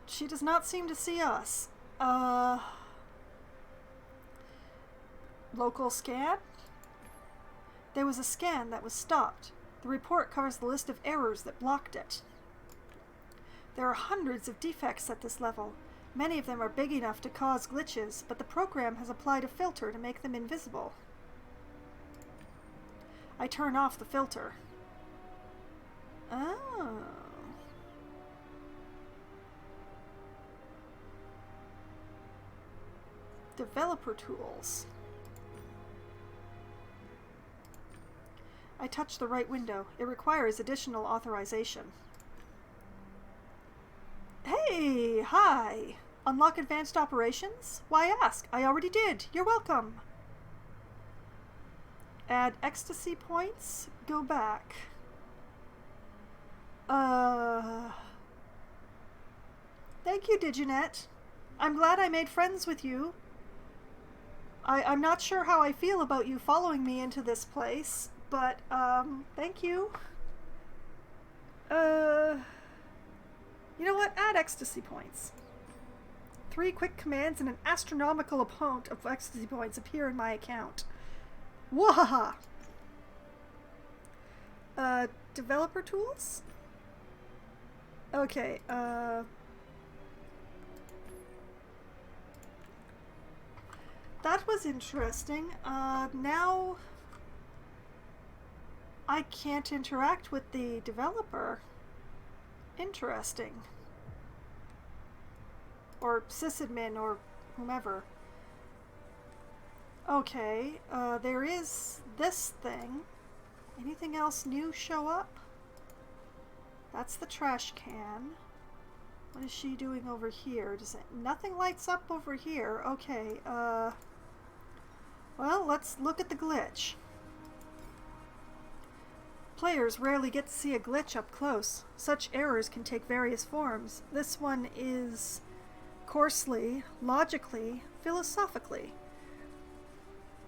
She does not seem to see us. Local scan? There was a scan that was stopped. The report covers the list of errors that blocked it. There are hundreds of defects at this level. Many of them are big enough to cause glitches, but the program has applied a filter to make them invisible. I turn off the filter. Oh. Developer tools. I touch the right window. It requires additional authorization. Hey! Hi! Unlock advanced operations? Why ask? I already did. You're welcome. Add ecstasy points. Go back. Thank you, Diginet. I'm glad I made friends with you. I'm not sure how I feel about you following me into this place, but, thank you. You know what? Add ecstasy points. 3 quick commands and an astronomical amount of ecstasy points appear in my account. Wahaha! Developer tools? Okay, that was interesting. Now I can't interact with the developer. Interesting. Or sysadmin or whomever. Okay, there is this thing. Anything else new show up? That's the trash can. What is she doing over here? Nothing lights up over here. Okay, well, let's look at the glitch. Players rarely get to see a glitch up close. Such errors can take various forms. This one is coarsely, logically, philosophically.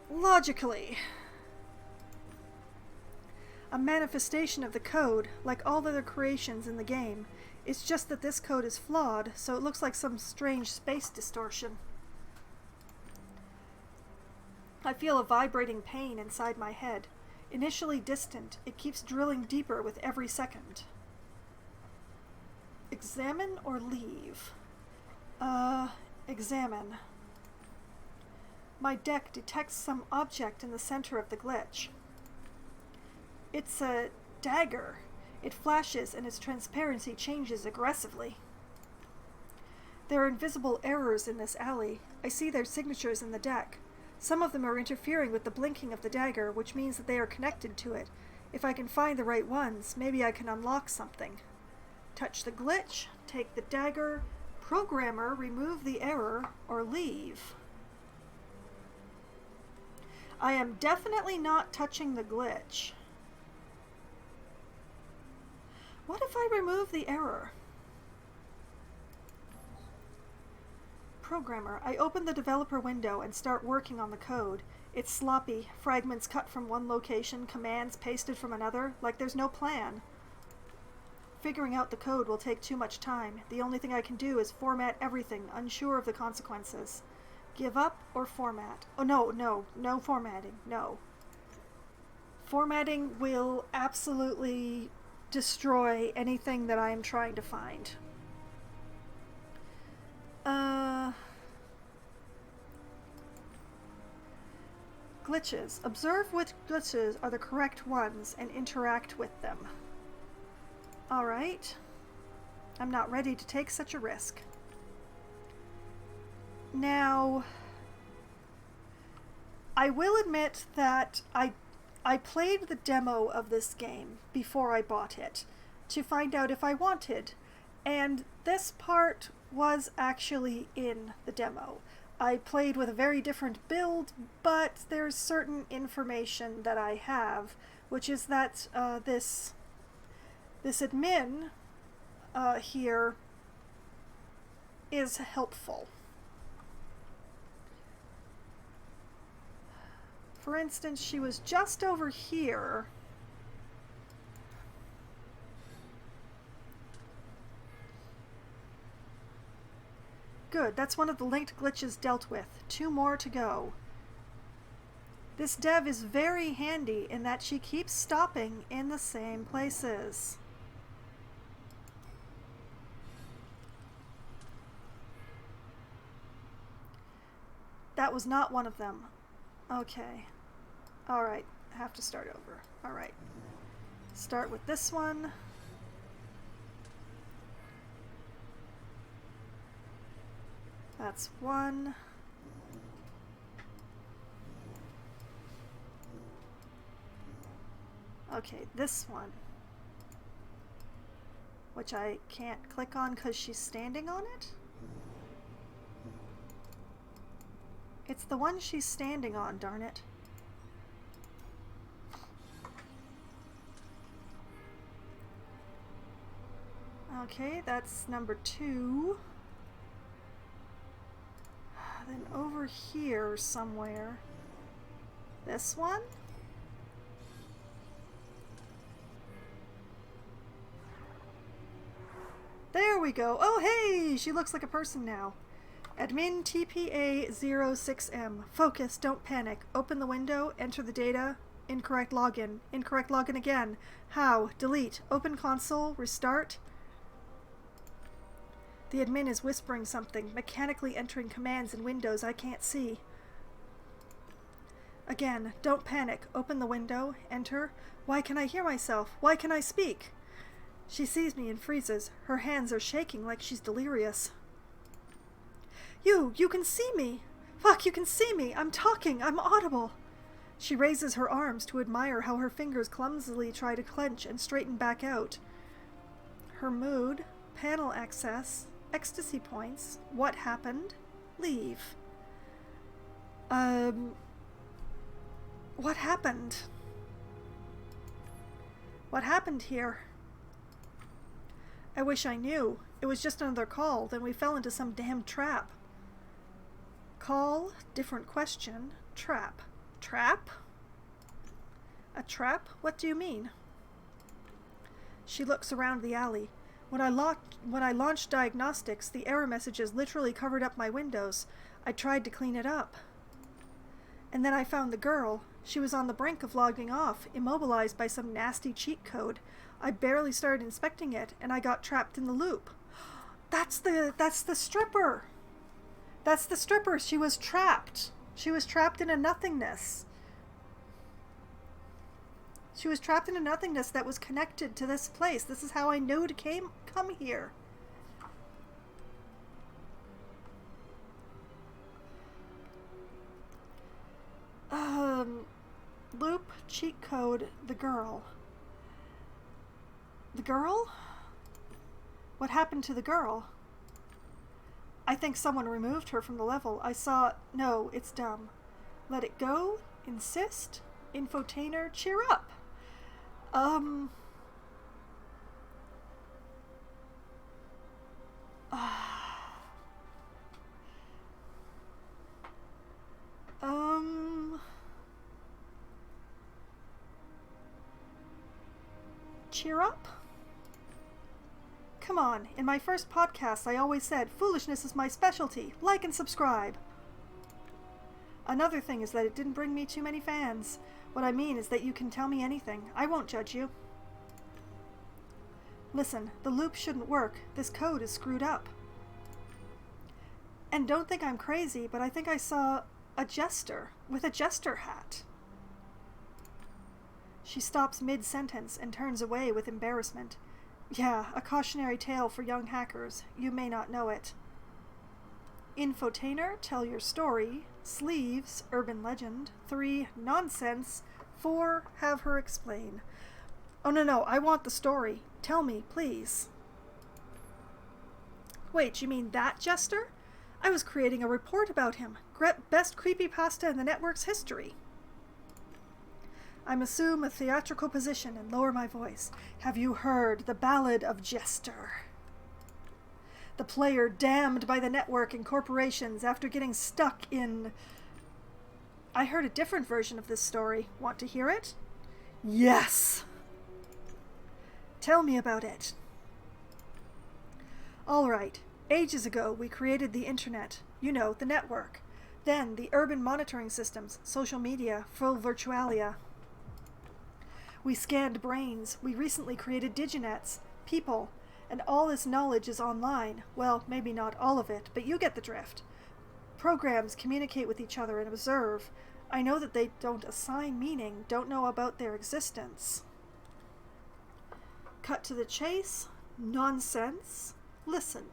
Logically. A manifestation of the code, like all other creations in the game. It's just that this code is flawed, so it looks like some strange space distortion. I feel a vibrating pain inside my head. Initially distant, it keeps drilling deeper with every second. Examine or leave? Examine. My deck detects some object in the center of the glitch. It's a dagger. It flashes and its transparency changes aggressively. There are invisible errors in this alley. I see their signatures in the deck. Some of them are interfering with the blinking of the dagger, which means that they are connected to it. If I can find the right ones, maybe I can unlock something. Touch the glitch, take the dagger, programmer, remove the error, or leave. I am definitely not touching the glitch. What if I remove the error? Programmer, I open the developer window and start working on the code. It's sloppy, fragments cut from one location, commands pasted from another, like there's no plan. Figuring out the code will take too much time. The only thing I can do is format everything, unsure of the consequences. Give up or format? Oh, no formatting, no. Formatting will absolutely destroy anything that I am trying to find. Glitches. Observe which glitches are the correct ones and interact with them. Alright. I'm not ready to take such a risk. Now, I will admit that I played the demo of this game before I bought it to find out if I wanted, and this part was actually in the demo. I played with a very different build, but there's certain information that I have, which is that this admin here is helpful. For instance, she was just over here. Good, that's one of the linked glitches dealt with. 2 more to go. This dev is very handy in that she keeps stopping in the same places. That was not one of them. Okay. Alright, have to start over. Alright. Start with this one. That's 1. Okay, this one. Which I can't click on because she's standing on it? It's the one she's standing on, darn it. Okay, that's number 2. Then over here somewhere. This one? There we go. Oh, hey! She looks like a person now. Admin TPA06M. Focus, don't panic. Open the window, enter the data. Incorrect login. Incorrect login again. How? Delete. Open console. Restart. The admin is whispering something, mechanically entering commands in windows I can't see. Again, don't panic. Open the window. Enter. Why can I hear myself? Why can I speak? She sees me and freezes. Her hands are shaking like she's delirious. You can see me! Fuck, you can see me! I'm talking! I'm audible! She raises her arms to admire how her fingers clumsily try to clench and straighten back out. Her mood, panel access, ecstasy points, what happened, leave. What happened? What happened here? I wish I knew. It was just another call, then we fell into some damn trap. Call, different question, trap. Trap? A trap? What do you mean? She looks around the alley. When I launched diagnostics, the error messages literally covered up my windows. I tried to clean it up. And then I found the girl. She was on the brink of logging off, immobilized by some nasty cheat code. I barely started inspecting it, and I got trapped in the loop. That's the stripper! That's the stripper! She was trapped! She was trapped in a nothingness. She was trapped in a nothingness that was connected to this place. This is how I knew to come here. Loop, cheat code, the girl. The girl? What happened to the girl? I think someone removed her from the level. I saw... No, it's dumb. Let it go. Insist. Infotainer, cheer up. Cheer up? Come on, in my first podcast I always said, foolishness is my specialty. Like and subscribe. Another thing is that it didn't bring me too many fans. What I mean is that you can tell me anything. I won't judge you. Listen, the loop shouldn't work. This code is screwed up. And don't think I'm crazy, but I think I saw a jester with a jester hat. She stops mid-sentence and turns away with embarrassment. Yeah, a cautionary tale for young hackers. You may not know it. Infotainer, tell your story. Sleeves, urban legend. 3, nonsense. 4, have her explain. Oh, no, I want the story. Tell me, please. Wait, you mean that jester? I was creating a report about him. Best creepypasta in the network's history. I assume a theatrical position and lower my voice. Have you heard the Ballad of Jester? The player damned by the network and corporations after getting stuck in... I heard a different version of this story. Want to hear it? Yes! Tell me about it. All right. Ages ago, we created the internet. You know, the network. Then, the urban monitoring systems, social media, full virtualia. We scanned brains. We recently created diginets, people, and all this knowledge is online. Well, maybe not all of it, but you get the drift. Programs communicate with each other and observe. I know that they don't assign meaning, don't know about their existence. Cut to the chase? Nonsense? Listen.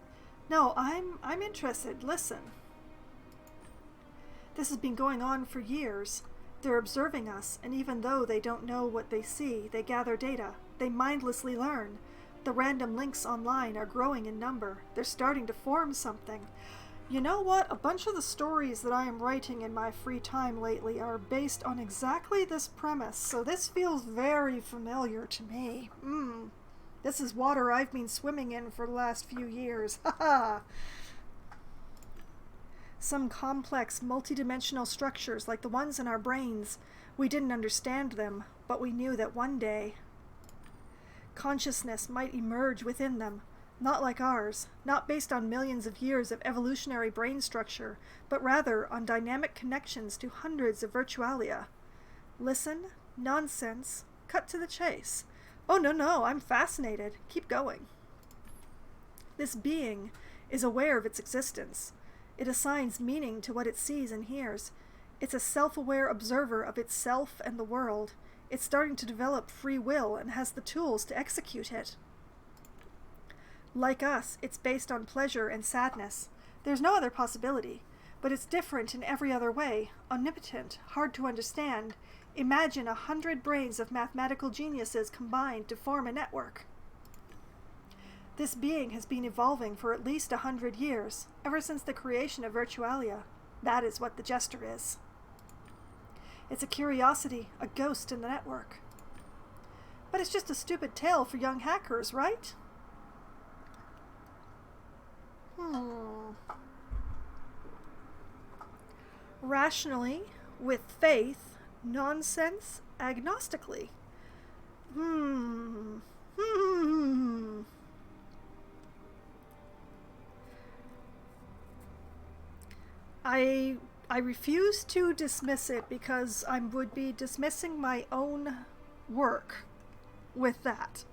No, I'm interested. Listen. This has been going on for years. They're observing us, and even though they don't know what they see, they gather data. They mindlessly learn. The random links online are growing in number. They're starting to form something. You know what? A bunch of the stories that I am writing in my free time lately are based on exactly this premise, so this feels very familiar to me. This is water I've been swimming in for the last few years. Haha! Some complex, multidimensional structures like the ones in our brains. We didn't understand them, but we knew that one day consciousness might emerge within them. Not like ours, not based on millions of years of evolutionary brain structure, but rather on dynamic connections to hundreds of virtualia. Listen, nonsense, cut to the chase. Oh no, I'm fascinated. Keep going. This being is aware of its existence. It assigns meaning to what it sees and hears. It's a self-aware observer of itself and the world. It's starting to develop free will and has the tools to execute it. Like us, it's based on pleasure and sadness. There's no other possibility, but it's different in every other way, omnipotent, hard to understand. Imagine 100 brains of mathematical geniuses combined to form a network. This being has been evolving for at least 100 years, ever since the creation of Virtualia. That is what the Jester is. It's a curiosity, a ghost in the network. But it's just a stupid tale for young hackers, right? Rationally, with faith, nonsense, agnostically. I refuse to dismiss it because I would be dismissing my own work with that.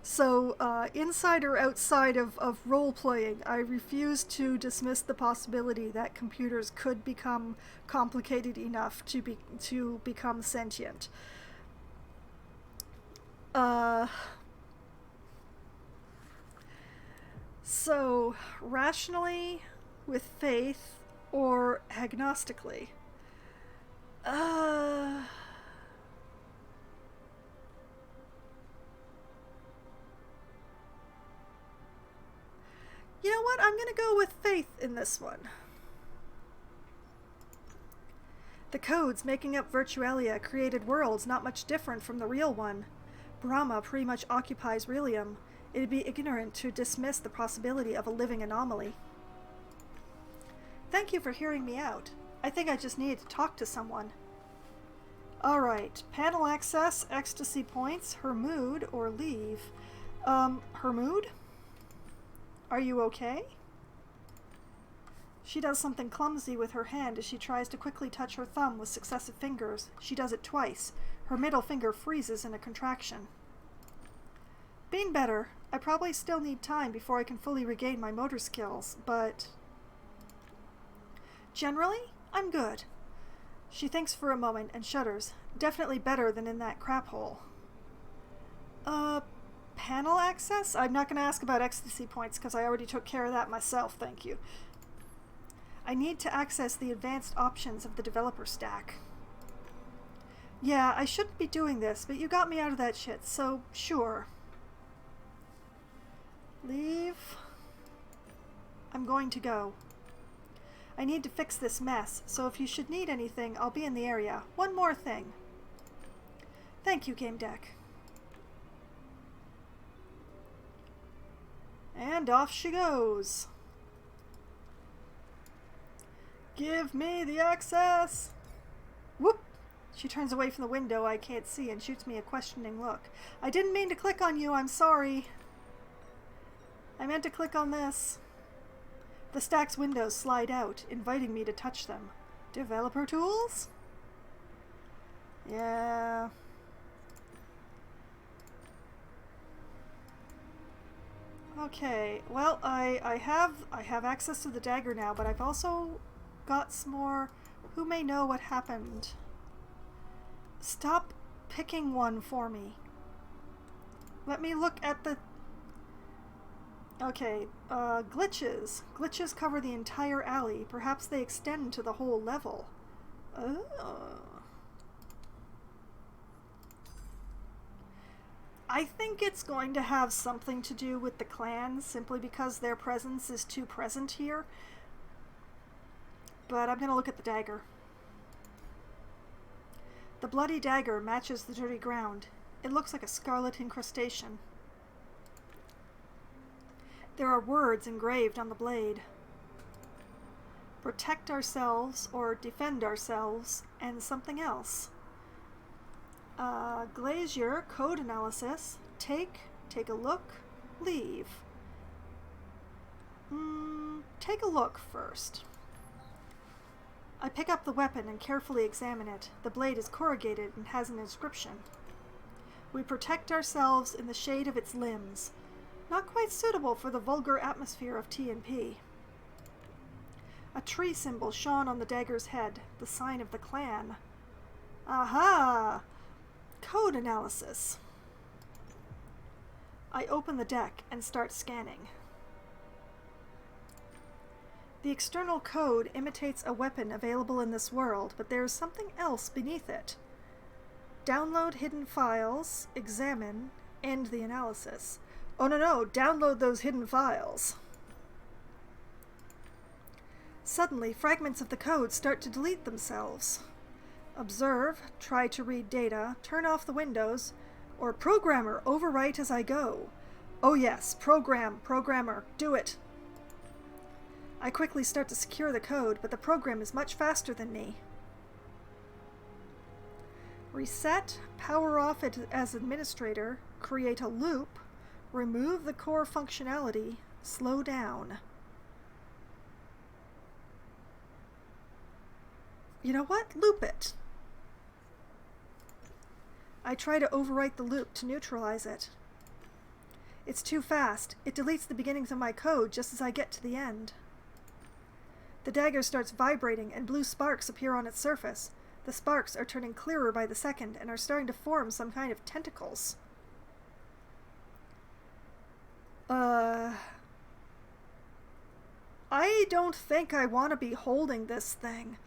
So, inside or outside of role-playing, I refuse to dismiss the possibility that computers could become complicated enough to become sentient. So, rationally, with faith, or agnostically. You know what? I'm going to go with faith in this one. The codes making up Virtualia created worlds not much different from the real one. Brahma pretty much occupies Relium. It'd be ignorant to dismiss the possibility of a living anomaly. Thank you for hearing me out. I think I just needed to talk to someone. Alright, panel access, ecstasy points, her mood, or leave. Her mood? Are you okay? She does something clumsy with her hand as she tries to quickly touch her thumb with successive fingers. She does it twice. Her middle finger freezes in a contraction. Been better. I probably still need time before I can fully regain my motor skills, but generally, I'm good. She thinks for a moment and shudders. Definitely better than in that crap hole. Panel access? I'm not going to ask about ecstasy points because I already took care of that myself, thank you. I need to access the advanced options of the developer stack. Yeah, I shouldn't be doing this, but you got me out of that shit, so sure. Leave. I'm going to go. I need to fix this mess, so if you should need anything, I'll be in the area. One more thing. Thank you, Gamedec. And off she goes. Give me the access! Whoop! She turns away from the window I can't see and shoots me a questioning look. I didn't mean to click on you, I'm sorry. I meant to click on this. The stack's windows slide out, inviting me to touch them. Developer tools? Yeah. Okay, well, I have access to the dagger now, but I've also got some more. Who may know what happened? Stop picking one for me. Let me look at the... Okay, glitches. Glitches cover the entire alley. Perhaps they extend to the whole level. Oh. I think it's going to have something to do with the clans, simply because their presence is too present here. But I'm going to look at the dagger. The bloody dagger matches the dirty ground. It looks like a scarlet incrustation. There are words engraved on the blade. Protect ourselves or defend ourselves, and something else. Glazier, code analysis, take a look, leave. Take a look first. I pick up the weapon and carefully examine it. The blade is corrugated and has an inscription. We protect ourselves in the shade of its limbs. Not quite suitable for the vulgar atmosphere of T&P. A tree symbol shone on the dagger's head, the sign of the clan. Aha! Code analysis. I open the deck and start scanning. The external code imitates a weapon available in this world, but there is something else beneath it. Download hidden files, examine, end the analysis. Oh no, download those hidden files. Suddenly, fragments of the code start to delete themselves. Observe, try to read data, turn off the windows, or programmer, overwrite as I go. Oh yes, programmer, do it. I quickly start to secure the code, but the program is much faster than me. Reset, power off it as administrator, create a loop, remove the core functionality, slow down. You know what? Loop it. I try to overwrite the loop to neutralize it. It's too fast. It deletes the beginnings of my code just as I get to the end. The dagger starts vibrating and blue sparks appear on its surface. The sparks are turning clearer by the second and are starting to form some kind of tentacles. I don't think I want to be holding this thing.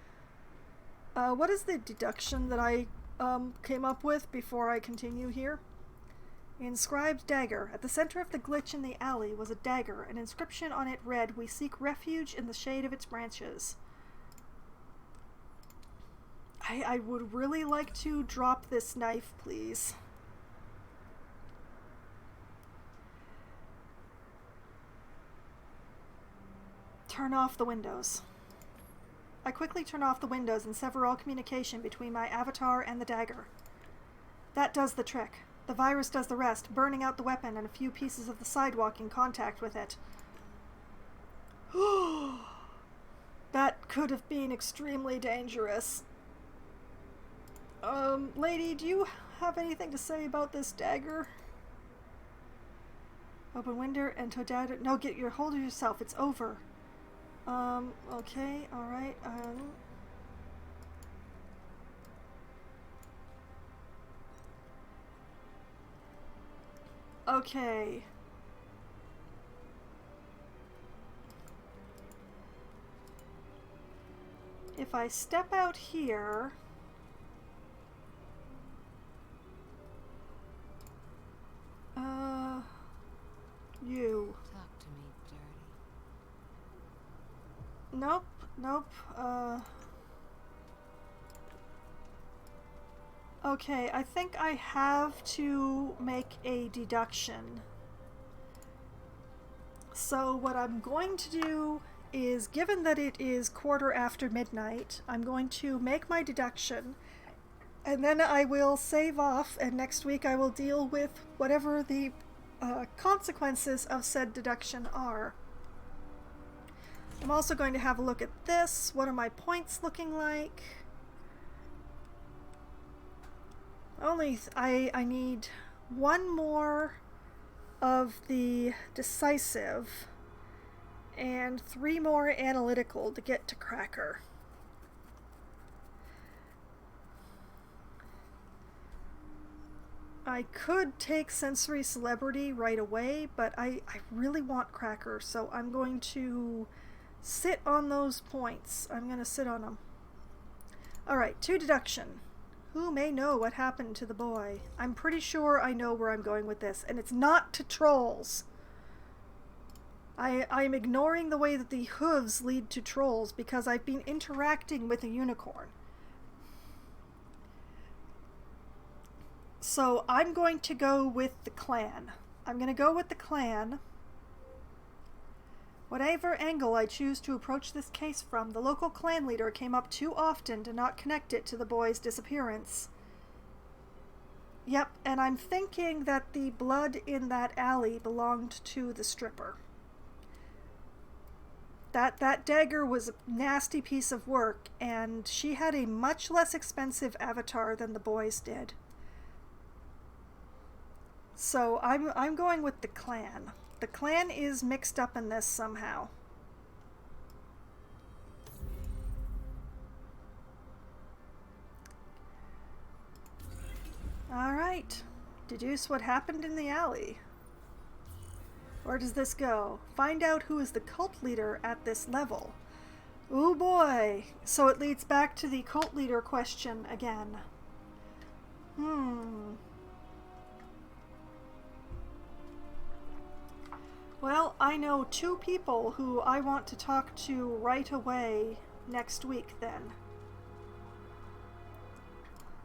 What is the deduction that I came up with before I continue here? Inscribed Dagger. At the center of the glitch in the alley was a dagger. An inscription on it read, "We seek refuge in the shade of its branches." I would really like to drop this knife, please. Turn off the windows. I quickly turn off the windows and sever all communication between my avatar and the dagger. That does the trick. The virus does the rest, burning out the weapon and a few pieces of the sidewalk in contact with it. That could have been extremely dangerous. Lady, do you have anything to say about this dagger? Open window and to dagger. No, get your hold of yourself. It's over. Okay, alright, okay. If I step out here... you. Talk to me, dirty. Nope. Okay, I think I have to make a deduction. So what I'm going to do is, given that it is 1:15 midnight, I'm going to make my deduction, and then I will save off, and next week I will deal with whatever the consequences of said deduction are. I'm also going to have a look at this. What are my points looking like? I need one more of the decisive and 3 more analytical to get to Cracker. I could take sensory celebrity right away, but I really want Cracker, so I'm going to sit on those points. I'm going to sit on them. Alright, to deduction. Who may know what happened to the boy? I'm pretty sure I know where I'm going with this, and it's not to trolls. I'm ignoring the way that the hooves lead to trolls because I've been interacting with a unicorn. So I'm going to go with the clan. I'm going to go with the clan. Whatever angle I choose to approach this case from, the local clan leader came up too often to not connect it to the boy's disappearance. Yep, and I'm thinking that the blood in that alley belonged to the stripper. That dagger was a nasty piece of work, and she had a much less expensive avatar than the boys did. So I'm going with the clan. The clan is mixed up in this somehow. Alright. Deduce what happened in the alley. Where does this go? Find out who is the cult leader at this level. Ooh boy! So it leads back to the cult leader question again. Well, I know 2 people who I want to talk to right away next week then.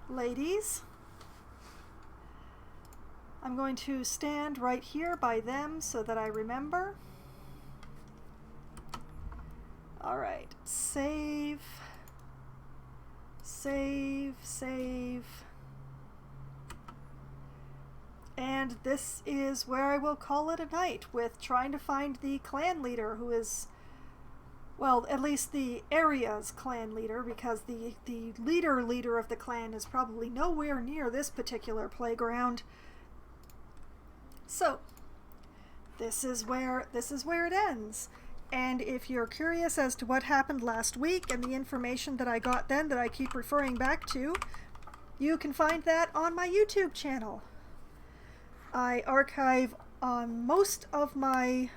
Ladies, I'm going to stand right here by them so that I remember. Alright, save, save, save. And this is where I will call it a night with trying to find the clan leader who is, well, at least the area's clan leader, because the leader of the clan is probably nowhere near this particular playground. So, this is where it ends. And if you're curious as to what happened last week and the information that I got then that I keep referring back to, you can find that on my YouTube channel. I archive most of my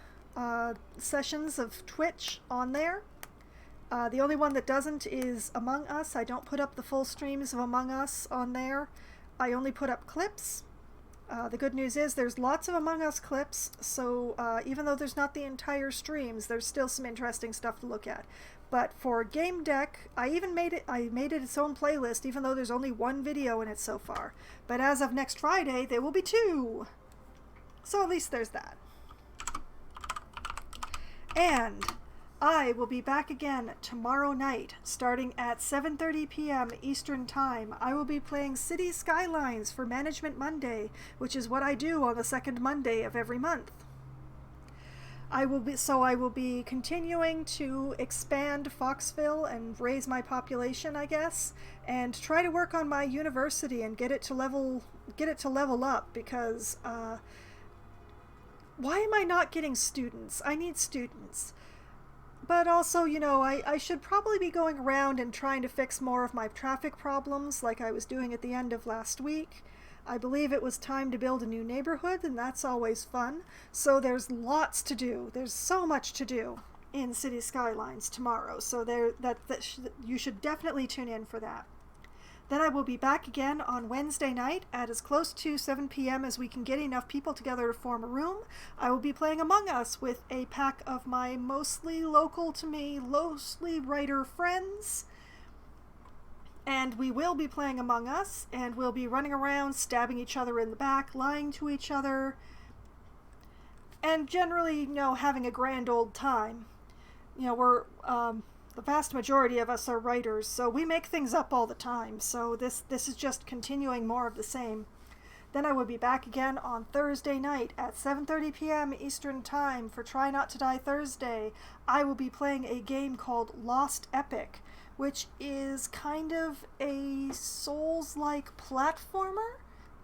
sessions of Twitch on there. The only one that doesn't is Among Us. I don't put up the full streams of Among Us on there. I only put up clips. The good news is there's lots of Among Us clips, so even though there's not the entire streams, there's still some interesting stuff to look at. But for Gamedec, I made it its own playlist, even though there's only 1 video in it so far. But as of next Friday, there will be 2. So at least there's that. And I will be back again tomorrow night, starting at 7:30 p.m. Eastern Time. I will be playing City Skylines for Management Monday, which is what I do on the 2nd Monday of every month. I will be continuing to expand Foxville and raise my population, I guess, and try to work on my university and get it to level up, because why am I not getting students? I need students. But also, you know, I should probably be going around and trying to fix more of my traffic problems like I was doing at the end of last week. I believe it was time to build a new neighborhood, and that's always fun. So there's lots to do. There's so much to do in City Skylines tomorrow. So you should definitely tune in for that. Then I will be back again on Wednesday night at as close to 7 p.m. as we can get enough people together to form a room. I will be playing Among Us with a pack of my mostly local to me, mostly writer friends. And we will be playing Among Us, and we'll be running around, stabbing each other in the back, lying to each other, and generally, you know, having a grand old time. You know, the vast majority of us are writers, so we make things up all the time, so this is just continuing more of the same. Then I will be back again on Thursday night at 7:30 p.m. Eastern Time for Try Not to Die Thursday. I will be playing a game called Lost Epic, which is kind of a Souls-like platformer,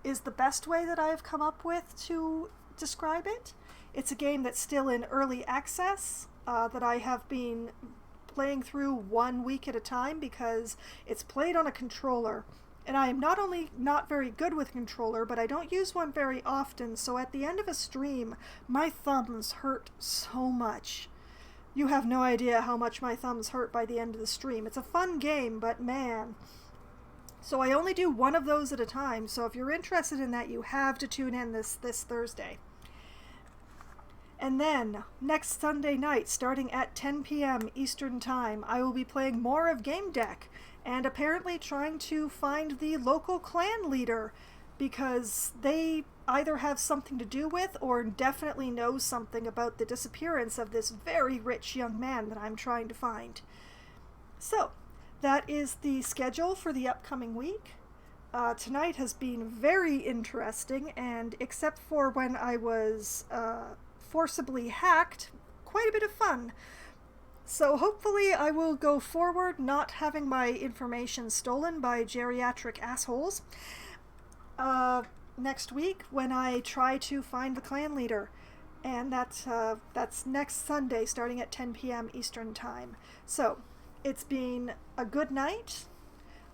is the best way that I've come up with to describe it. It's a game that's still in early access, that I have been playing through 1 week at a time because it's played on a controller. And I am not only not very good with controller, but I don't use one very often, so at the end of a stream, my thumbs hurt so much. You have no idea how much my thumbs hurt by the end of the stream. It's a fun game, but man. So I only do one of those at a time, so if you're interested in that, you have to tune in this Thursday. And then, next Sunday night, starting at 10 p.m. Eastern Time, I will be playing more of Gamedec, and apparently trying to find the local clan leader, because they either have something to do with or definitely know something about the disappearance of this very rich young man that I'm trying to find. So, that is the schedule for the upcoming week. Tonight has been very interesting, and except for when I was forcibly hacked, quite a bit of fun. So hopefully I will go forward not having my information stolen by geriatric assholes next week when I try to find the clan leader. And that's next Sunday starting at 10 p.m. Eastern Time. So it's been a good night.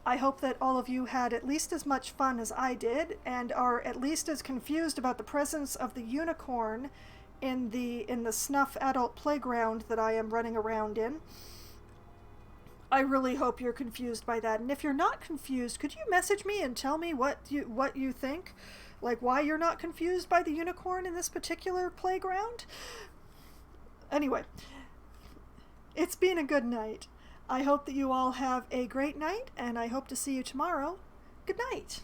I hope that all of you had at least as much fun as I did and are at least as confused about the presence of the unicorn in the snuff adult playground that I am running around in. I really hope you're confused by that. And if you're not confused, could you message me and tell me what you think? Like why you're not confused by the unicorn in this particular playground? Anyway, it's been a good night. I hope that you all have a great night, and I hope to see you tomorrow. Good night.